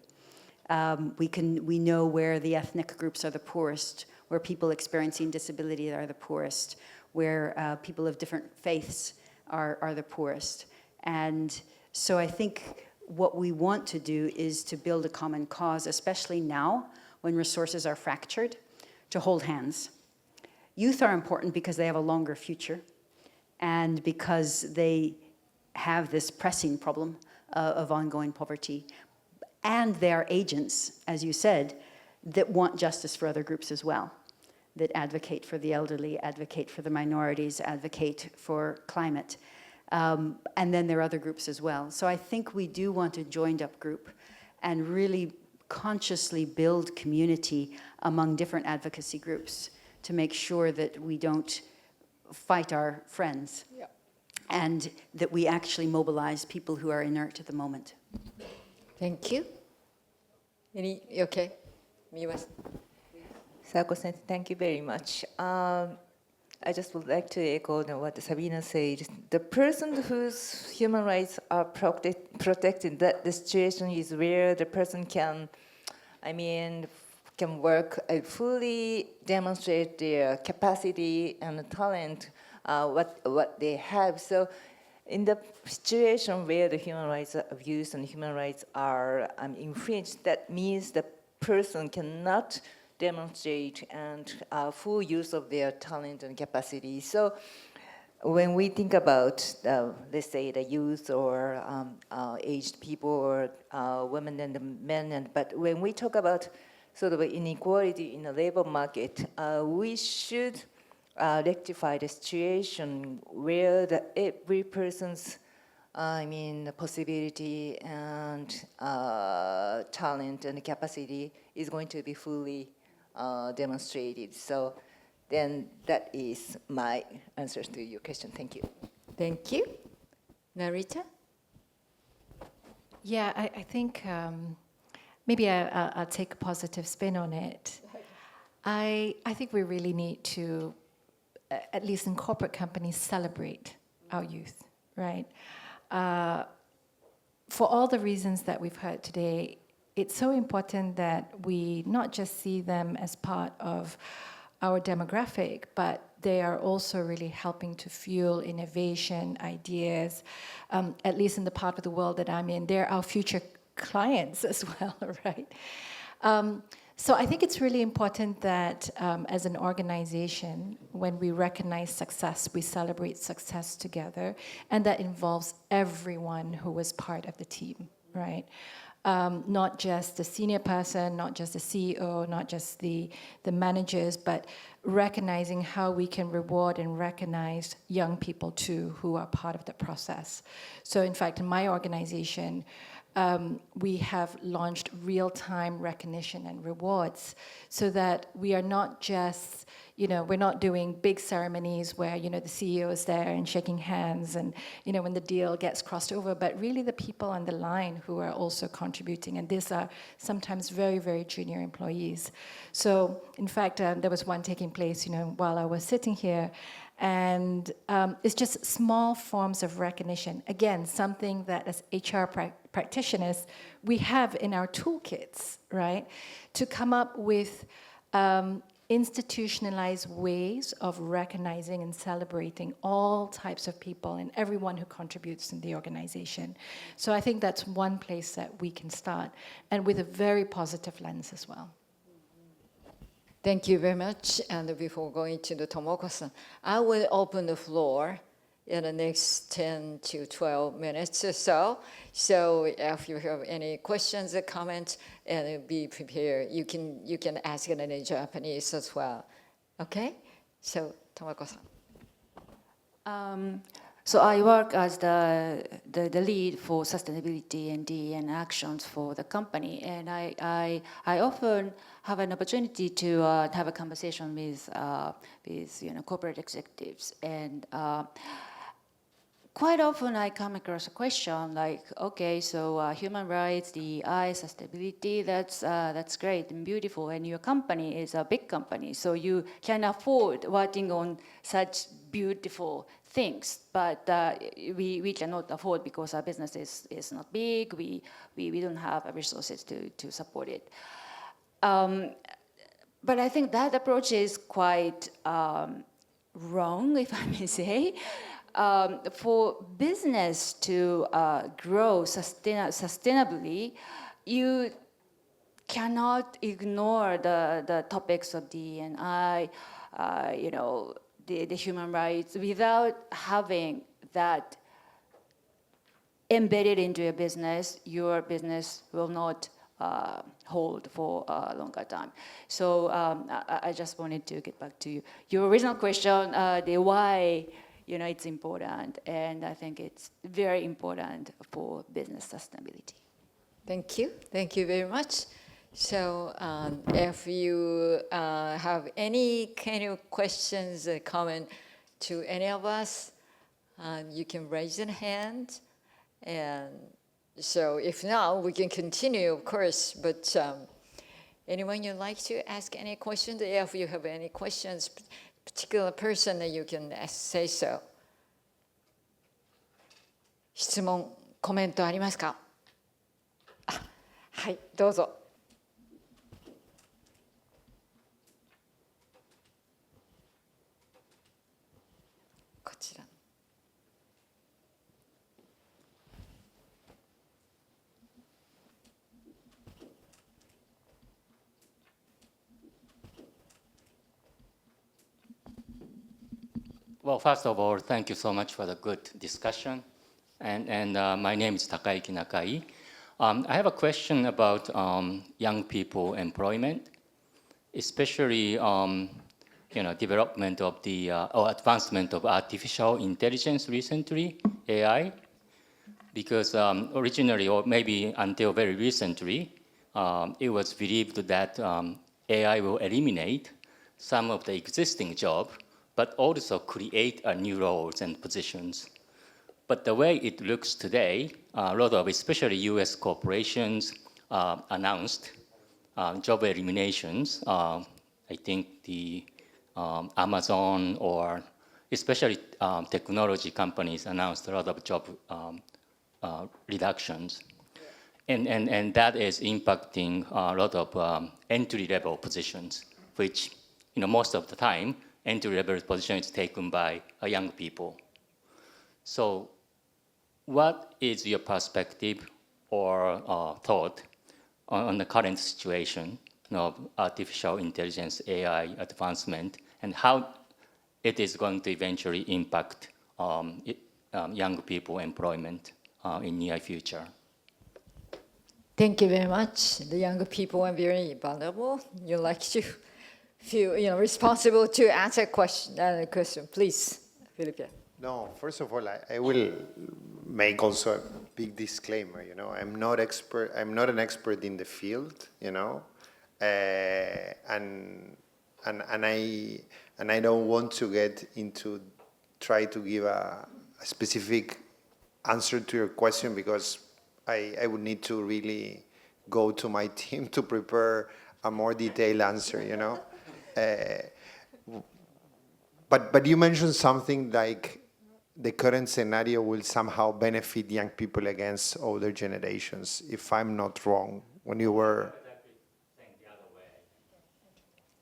We know where the ethnic groups are the poorest, where people experiencing disability are the poorest, where people of different faiths are the poorest. And so I think what we want to do is to build a common cause, especially now when resources are fractured, to hold hands. Youth are important because they have a longer future and because they have this pressing problem of ongoing poverty. And they are agents, as you said, that want justice for other groups as well, that advocate for the elderly, advocate for the minorities, advocate for climate. And then there are other groups as well. So I think we do want a joined-up group and really consciously build community among different advocacy groups to make sure that we don't fight our friends and that we actually mobilize people who are inert at the moment. Thank you. Okay? Sako-san, thank you very much. I just would like to echo what Sabina said. The person whose human rights are protected, that the situation is where the person can work, fully demonstrate their capacity and talent, what they have. So in the situation where the human rights are abused and human rights are infringed, that means the person cannot demonstrate and full use of their talent and capacity. So when we think about, let's say, the youth or aged people or women and the men, but when we talk about sort of inequality in the labor market, we should rectify the situation where every person's I mean, the possibility and talent and capacity is going to be fully demonstrated. So then that is my answer to your question. Thank you. Thank you. Narita? Yeah, I think maybe I'll take a positive spin on it. I think we really need to, at least in corporate companies, celebrate our youth, right? For all the reasons that we've heard today, it's so important that we not just see them as part of our demographic, but they are also really helping to fuel innovation, ideas, at least in the part of the world that I'm in. They're our future clients as well, right? So I think it's really important that as an organization, when we recognize success, we celebrate success together, and that involves everyone who was part of the team, right? Not just the senior person, not just the CEO, not just the managers, but recognizing how we can reward and recognize young people too who are part of the process. So in fact, in my organization, we have launched real-time recognition and rewards so that we are not just, we're not doing big ceremonies where, the CEO is there and shaking hands and, when the deal gets crossed over, but really the people on the line who are also contributing. And these are sometimes very, very junior employees. So in fact, there was one taking place, while I was sitting here. And it's just small forms of recognition. Again, something that as HR practitioners, we have in our toolkits, right? To come up with institutionalized ways of recognizing and celebrating all types of people and everyone who contributes in the organization. So I think that's one place that we can start, and with a very positive lens as well. Thank you very much. And before going to the Tomoko-san, I will open the floor in the next 10 to 12 minutes or so. So if you have any questions or comments, and be prepared, you can ask it in Japanese as well. Okay? So Tomoko-san. So I work as the lead for sustainability and DEI actions for the company, and I often have an opportunity to have a conversation with corporate executives, and quite often I come across a question like, okay, so human rights, DEI, sustainability, that's great and beautiful, and your company is a big company, so you can afford working on such beautiful things, but we cannot afford because our business is not big, we don't have resources to support it. But I think that approach is quite wrong, if I may say. For business to grow sustainably, you cannot ignore the topics of D&I, the human rights, without having that embedded into your business will not hold for a longer time. So I just wanted to get back to your original question, the why, it's important, and I think it's very important for business sustainability. Thank you. Thank you very much. So if you have any kind of questions or comment to any of us, you can raise your hand. And so if not, we can continue, of course. But anyone you'd like to ask any questions? If you have any questions, particular person, you can say so. 質問、コメントありますか？はい、どうぞ。こちら。Well, first of all, thank you so much for the good discussion. And my name is Takaiki Nakai. I have a question about young people employment, especially development of the or advancement of artificial intelligence recently, AI. because originally, or maybe until very recently, it was believed that AI will eliminate some of the existing jobs, but also create new roles and positions. But the way it looks today, a lot of, especially US corporations, announced job eliminations. I think the Amazon or especially technology companies announced a lot of job reductions. And that is impacting a lot of entry-level positions, which, most of the time, entry-level position is taken by young people. So what is your perspective or thought on the current situation of artificial intelligence, AI advancement, and how it is going to eventually impact young people employment in near future? Thank you very much. The young people are very vulnerable. You like to feel responsible to answer a question. Please, Felipe. No, first of all, I will make also a big disclaimer. I'm not an expert in the field. And I don't want to get into try to give a specific answer to your question, because I would need to really go to my team to prepare a more detailed answer. But you mentioned something like the current scenario will somehow benefit young people against older generations, if I'm not wrong, when you were...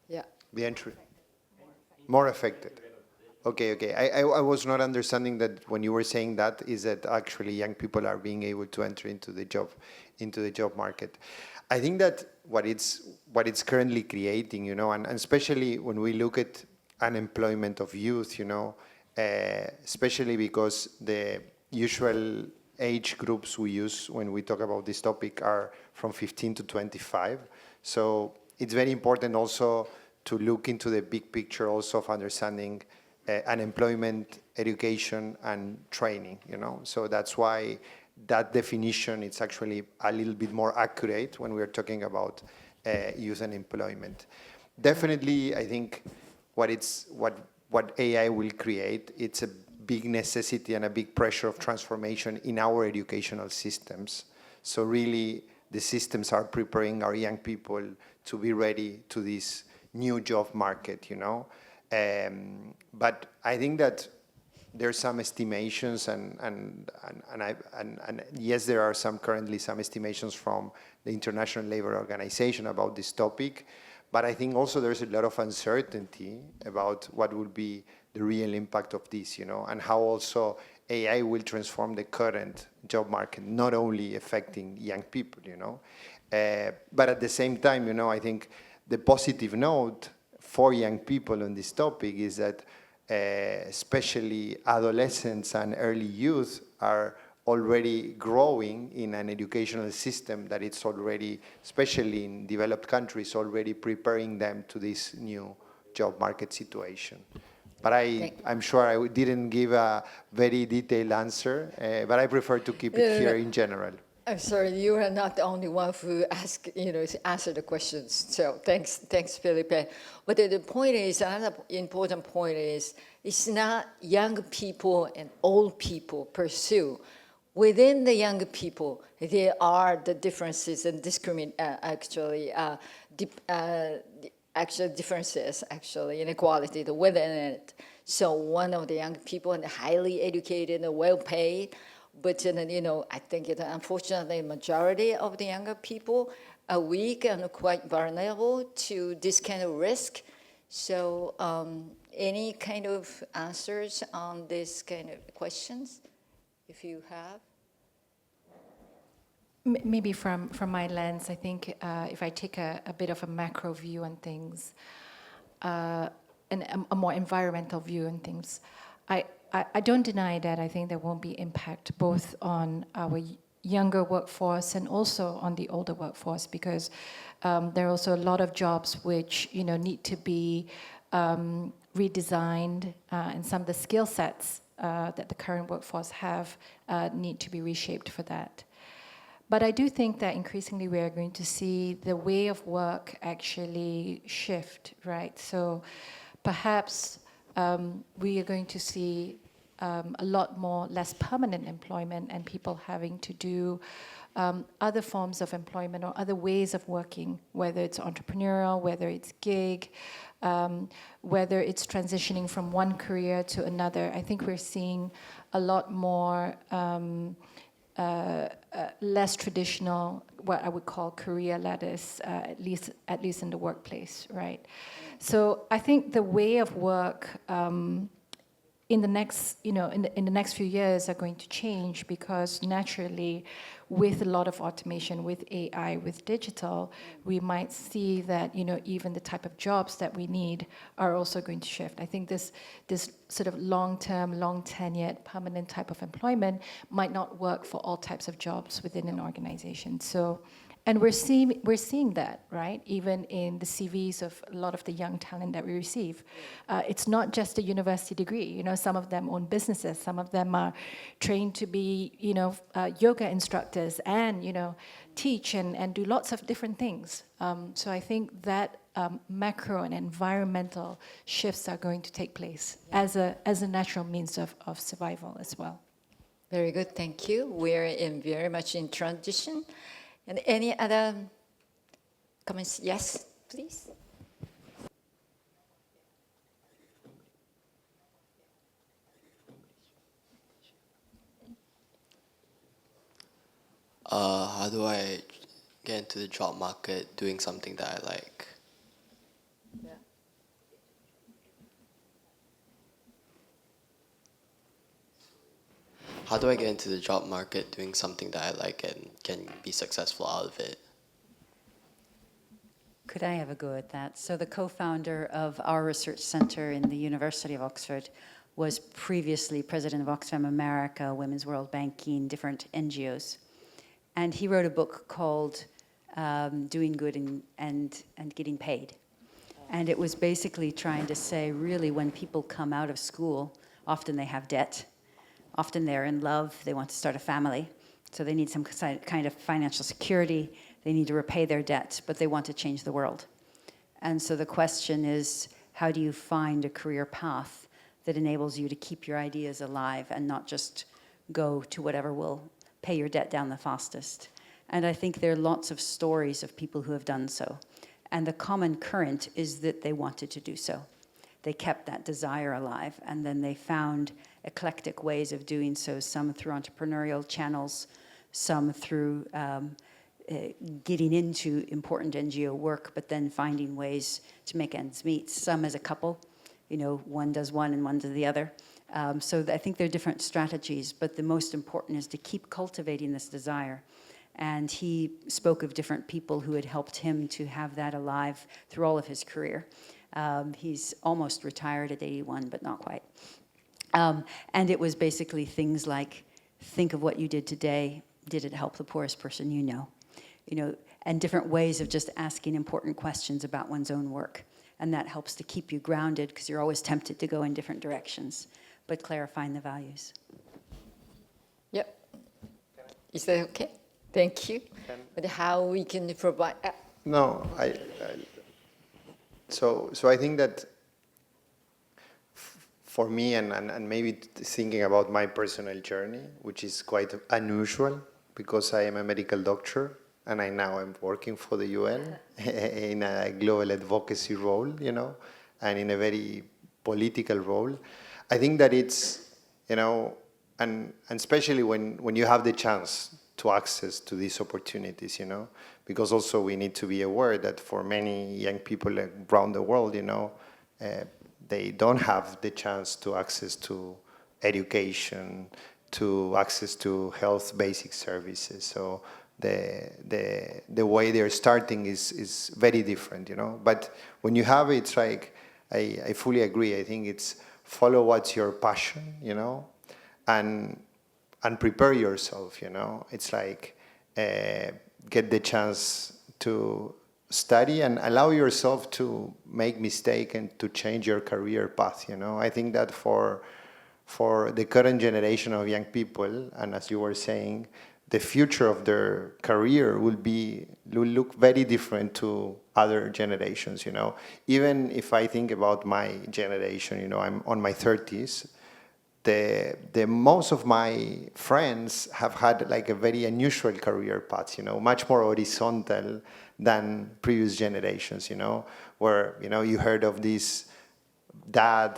Yeah. The entry. More affected. Okay. I was not understanding that when you were saying that, is that actually young people are being able to enter into the job market. I think that what it's currently creating, and especially when we look at unemployment of youth, especially because the usual age groups we use when we talk about this topic are from 15 to 25. So it's very important also to look into the big picture also of understanding unemployment, education, and training, So that's why that definition is actually a little bit more accurate when we're talking about youth unemployment. Definitely, I think what AI will create, it's a big necessity and a big pressure of transformation in our educational systems. So really, the systems are preparing our young people to be ready to this new job market, But I think that there's some estimations, and yes, there are currently some estimations from the International Labour Organization about this topic. But I think also there's a lot of uncertainty about what will be the real impact of this, and how also AI will transform the current job market, not only affecting young people, But at the same time, I think the positive note for young people on this topic is that especially adolescents and early youth are already growing in an educational system that it's already, especially in developed countries, already preparing them to this new job market situation. But I'm sure I didn't give a very detailed answer, but I prefer to keep it here in general. I'm sorry, you are not the only one who answered the questions. So thanks, Felipe. But the point is, another important point is, it's not young people and old people pursue. Within the young people, there are the differences and inequality within it. So one of the young people, and highly educated and well-paid, but I think unfortunately, majority of the younger people are weak and quite vulnerable to this kind of risk. So any kind of answers on this kind of questions, if you have? Maybe from my lens, I think if I take a bit of a macro view on things, and a more environmental view on things, I don't deny that I think there won't be impact both on our younger workforce and also on the older workforce, because there are also a lot of jobs which need to be redesigned, and some of the skill sets that the current workforce have need to be reshaped for that. But I do think that increasingly we are going to see the way of work actually shift, right? So perhaps we are going to see a lot more less permanent employment and people having to do other forms of employment or other ways of working, whether it's entrepreneurial, whether it's gig, whether it's transitioning from one career to another. I think we're seeing a lot more less traditional, what I would call career ladders, at least in the workplace, right? So I think the way of work in the next, in the next few years are going to change, because naturally, with a lot of automation, with AI, with digital, we might see that even the type of jobs that we need are also going to shift. I think this sort of long-term, long-tenured, permanent type of employment might not work for all types of jobs within an organization. So. And we're seeing that, right? Even in the CVs of a lot of the young talent that we receive. It's not just a university degree. Some of them own businesses. Some of them are trained to be, yoga instructors and, teach and do lots of different things. So I think that macro and environmental shifts are going to take place as a natural means of survival as well. Very good, thank you. We're very much in transition. And any other comments? Yes, please. How do I get into the job market doing something that I like? Yeah. How do I get into the job market doing something that I like and can be successful out of it? Could I have a go at that? So the co-founder of our research center in the University of Oxford was previously president of Oxfam America, Women's World Banking, different NGOs. And he wrote a book called Doing Good and Getting Paid. And it was basically trying to say, really, when people come out of school, often they have debt. Often they're in love, they want to start a family, so they need some kind of financial security, they need to repay their debt, but they want to change the world. And so the question is, how do you find a career path that enables you to keep your ideas alive and not just go to whatever will pay your debt down the fastest? And I think there are lots of stories of people who have done so. And the common current is that they wanted to do so. They kept that desire alive, and then they found eclectic ways of doing so, some through entrepreneurial channels, some through getting into important NGO work, but then finding ways to make ends meet, some as a couple, one does one and one does the other. So I think there are different strategies, but the most important is to keep cultivating this desire. And he spoke of different people who had helped him to have that alive through all of his career. He's almost retired at 81, but not quite. And it was basically things like, think of what you did today. Did it help the poorest person you know? And different ways of just asking important questions about one's own work. And that helps to keep you grounded, because you're always tempted to go in different directions, but clarifying the values. Yep. Is that okay? Thank you. But how we can provide... No, So I think that for me, and maybe thinking about my personal journey, which is quite unusual, because I am a medical doctor, and I'm working for the UN in a global advocacy role, and in a very political role. I think that it's, and especially when you have the chance to access to these opportunities, because also we need to be aware that for many young people around the world, they don't have the chance to access to education, to access to health basic services. So the way they're starting is very different, But when you have it, it's like, I fully agree. I think it's follow what's your passion, and prepare yourself, It's like get the chance to study and allow yourself to make mistakes and to change your career path, I think that for for the current generation of young people, and as you were saying, the future of their career will look very different to other generations, you know. Even if I think about my generation, you know, I'm on my 30s, the most of my friends have had like a very unusual career path, you know, much more horizontal than previous generations, you know, where, you know, you heard of this dad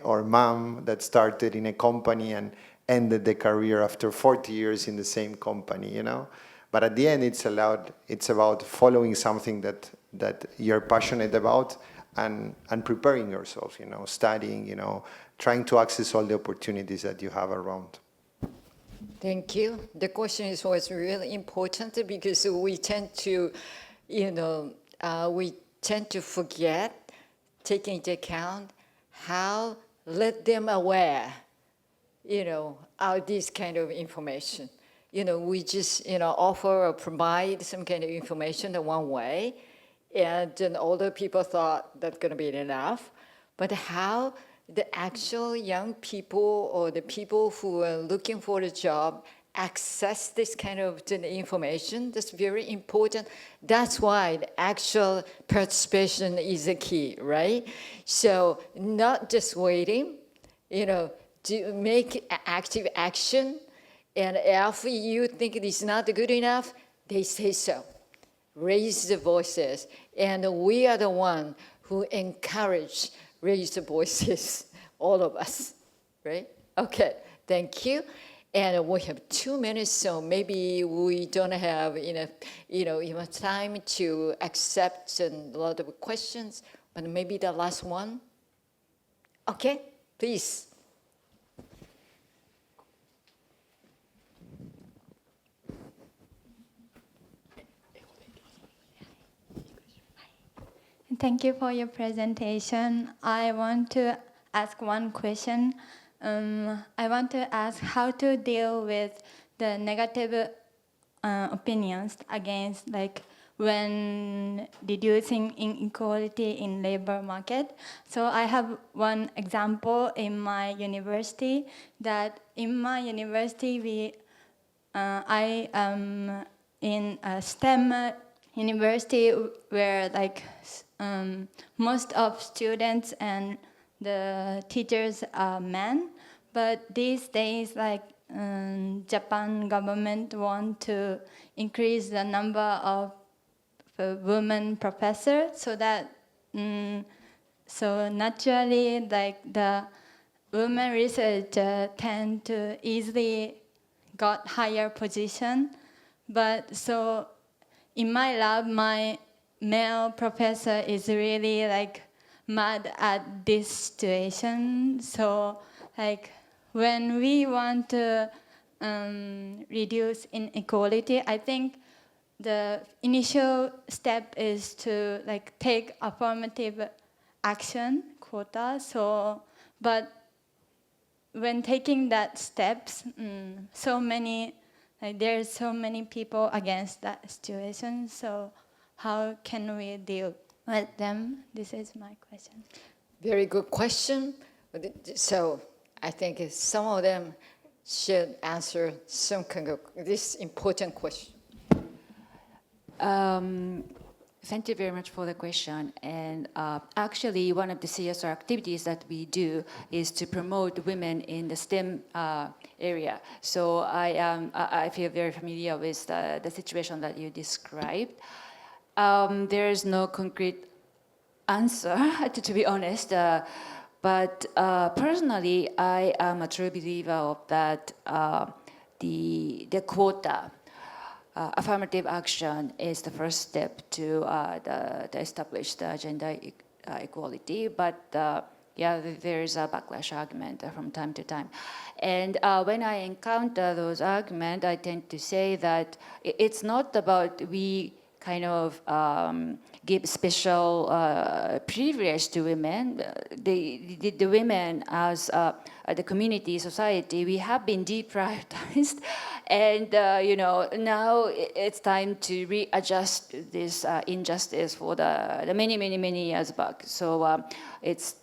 or mom that started in a company and ended the career after 40 years in the same company, you know. But at the end, it's about following something that you're passionate about and preparing yourself, you know, studying, you know, trying to access all the opportunities that you have around. Thank you. The question is always really important because we tend to, forget, taking into account how let them aware, of this kind of information. We just, offer or provide some kind of information in one way, and then older people thought that's going to be enough. But how the actual young people or the people who are looking for a job access this kind of information, that's very important. That's why the actual participation is the key, right? So not just waiting, to make active action, and if you think it is not good enough, they say so. Raise the voices, and we are the one who encourage raise the voices, all of us, right? Okay, thank you. And we have 2 minutes, so maybe we don't have enough time to accept a lot of questions, but maybe the last one. Okay, please. Thank you for your presentation. I want to ask one question. I want to ask how to deal with the negative opinions against, like, when reducing inequality in labor market. So I have one example in my university, that in my university I am in a STEM university where, like, most of students and the teachers are men, but these days, like, Japan government want to increase the number of women professors, so that so naturally, like, the women researchers tend to easily got higher position. But so in my lab, my male professor is really, like, mad at this situation. So, like, when we want to reduce inequality, I think the initial step is to, like, take affirmative action quota. So, but when taking that steps, there's so many people against that situation. So how can we deal with them? This is my question. Very good question. So I think some of them should answer some kind of this important question. Thank you very much for the question. And actually, one of the CSR activities that we do is to promote women in the STEM area. So I feel very familiar with the situation that you described. There is no concrete answer, to be honest. But personally, I am a true believer of that the quota. Affirmative action is the first step to establish the gender equality, but there is a backlash argument from time to time. And when I encounter those arguments, I tend to say that it's not about we kind of give special privilege to women. The women as the community, society, we have been deprioritized. And, now it's time to readjust this injustice for the many, many, many years back. So it's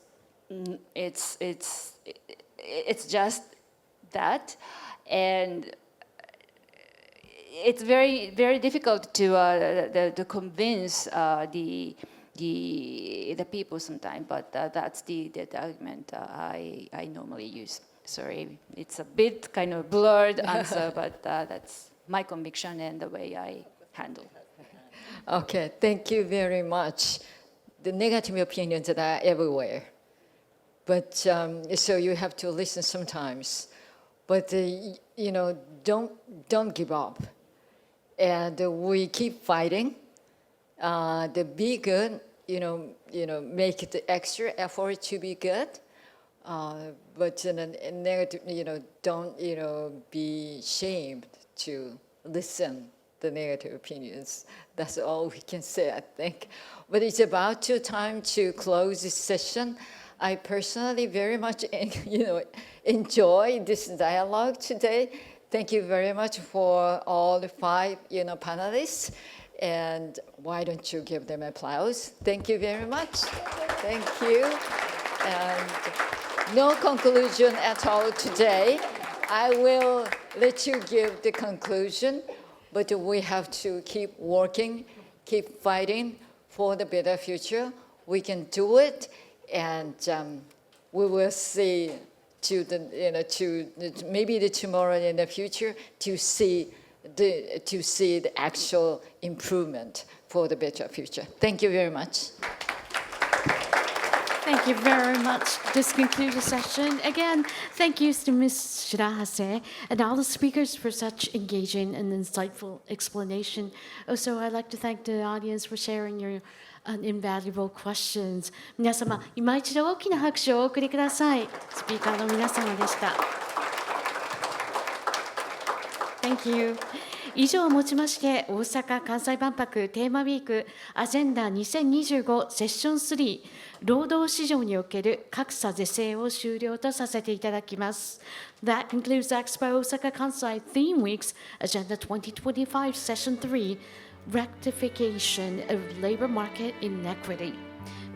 it's just that, and it's very difficult to convince the people sometimes. But that's the argument I normally use. Sorry, it's a bit kind of blurred answer, but that's my conviction and the way I handle. Okay, thank you very much. The negative opinions that are everywhere. But so you have to listen sometimes. But don't give up. And we keep fighting. The be good, make it the extra effort to be good. But negative, don't be ashamed to listen the negative opinions. That's all we can say, I think. But it's about time to close this session. I personally very much enjoy this dialogue today. Thank you very much for all the 5 panelists. And why don't you give them applause? Thank you very much. Thank you. And no conclusion at all today. I will let you give the conclusion, but we have to keep working, keep fighting for the better future. We can do it, and we will see maybe the tomorrow in the future to see the actual improvement for the better future. Thank you very much. Thank you very much. This concludes the session. Again, thank you to Ms. Shirahase and all the speakers for such engaging and insightful explanation. Also, I'd like to thank the audience for sharing your invaluable questions. 皆様、今一度大きな拍手をお送りください。スピーカーの皆様でした。Thank you. 以上をもちまして大阪・関西万博テーマウィークアジェンダ2025セッション3労働市場における格差是正を終了とさせていただきます。That concludes Expo Osaka Kansai Theme Week's Agenda 2025 Session 3 Rectification of Labor Market Inequity。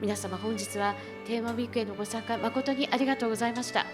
皆様本日はテーマウィークへのご参加誠にありがとうございました。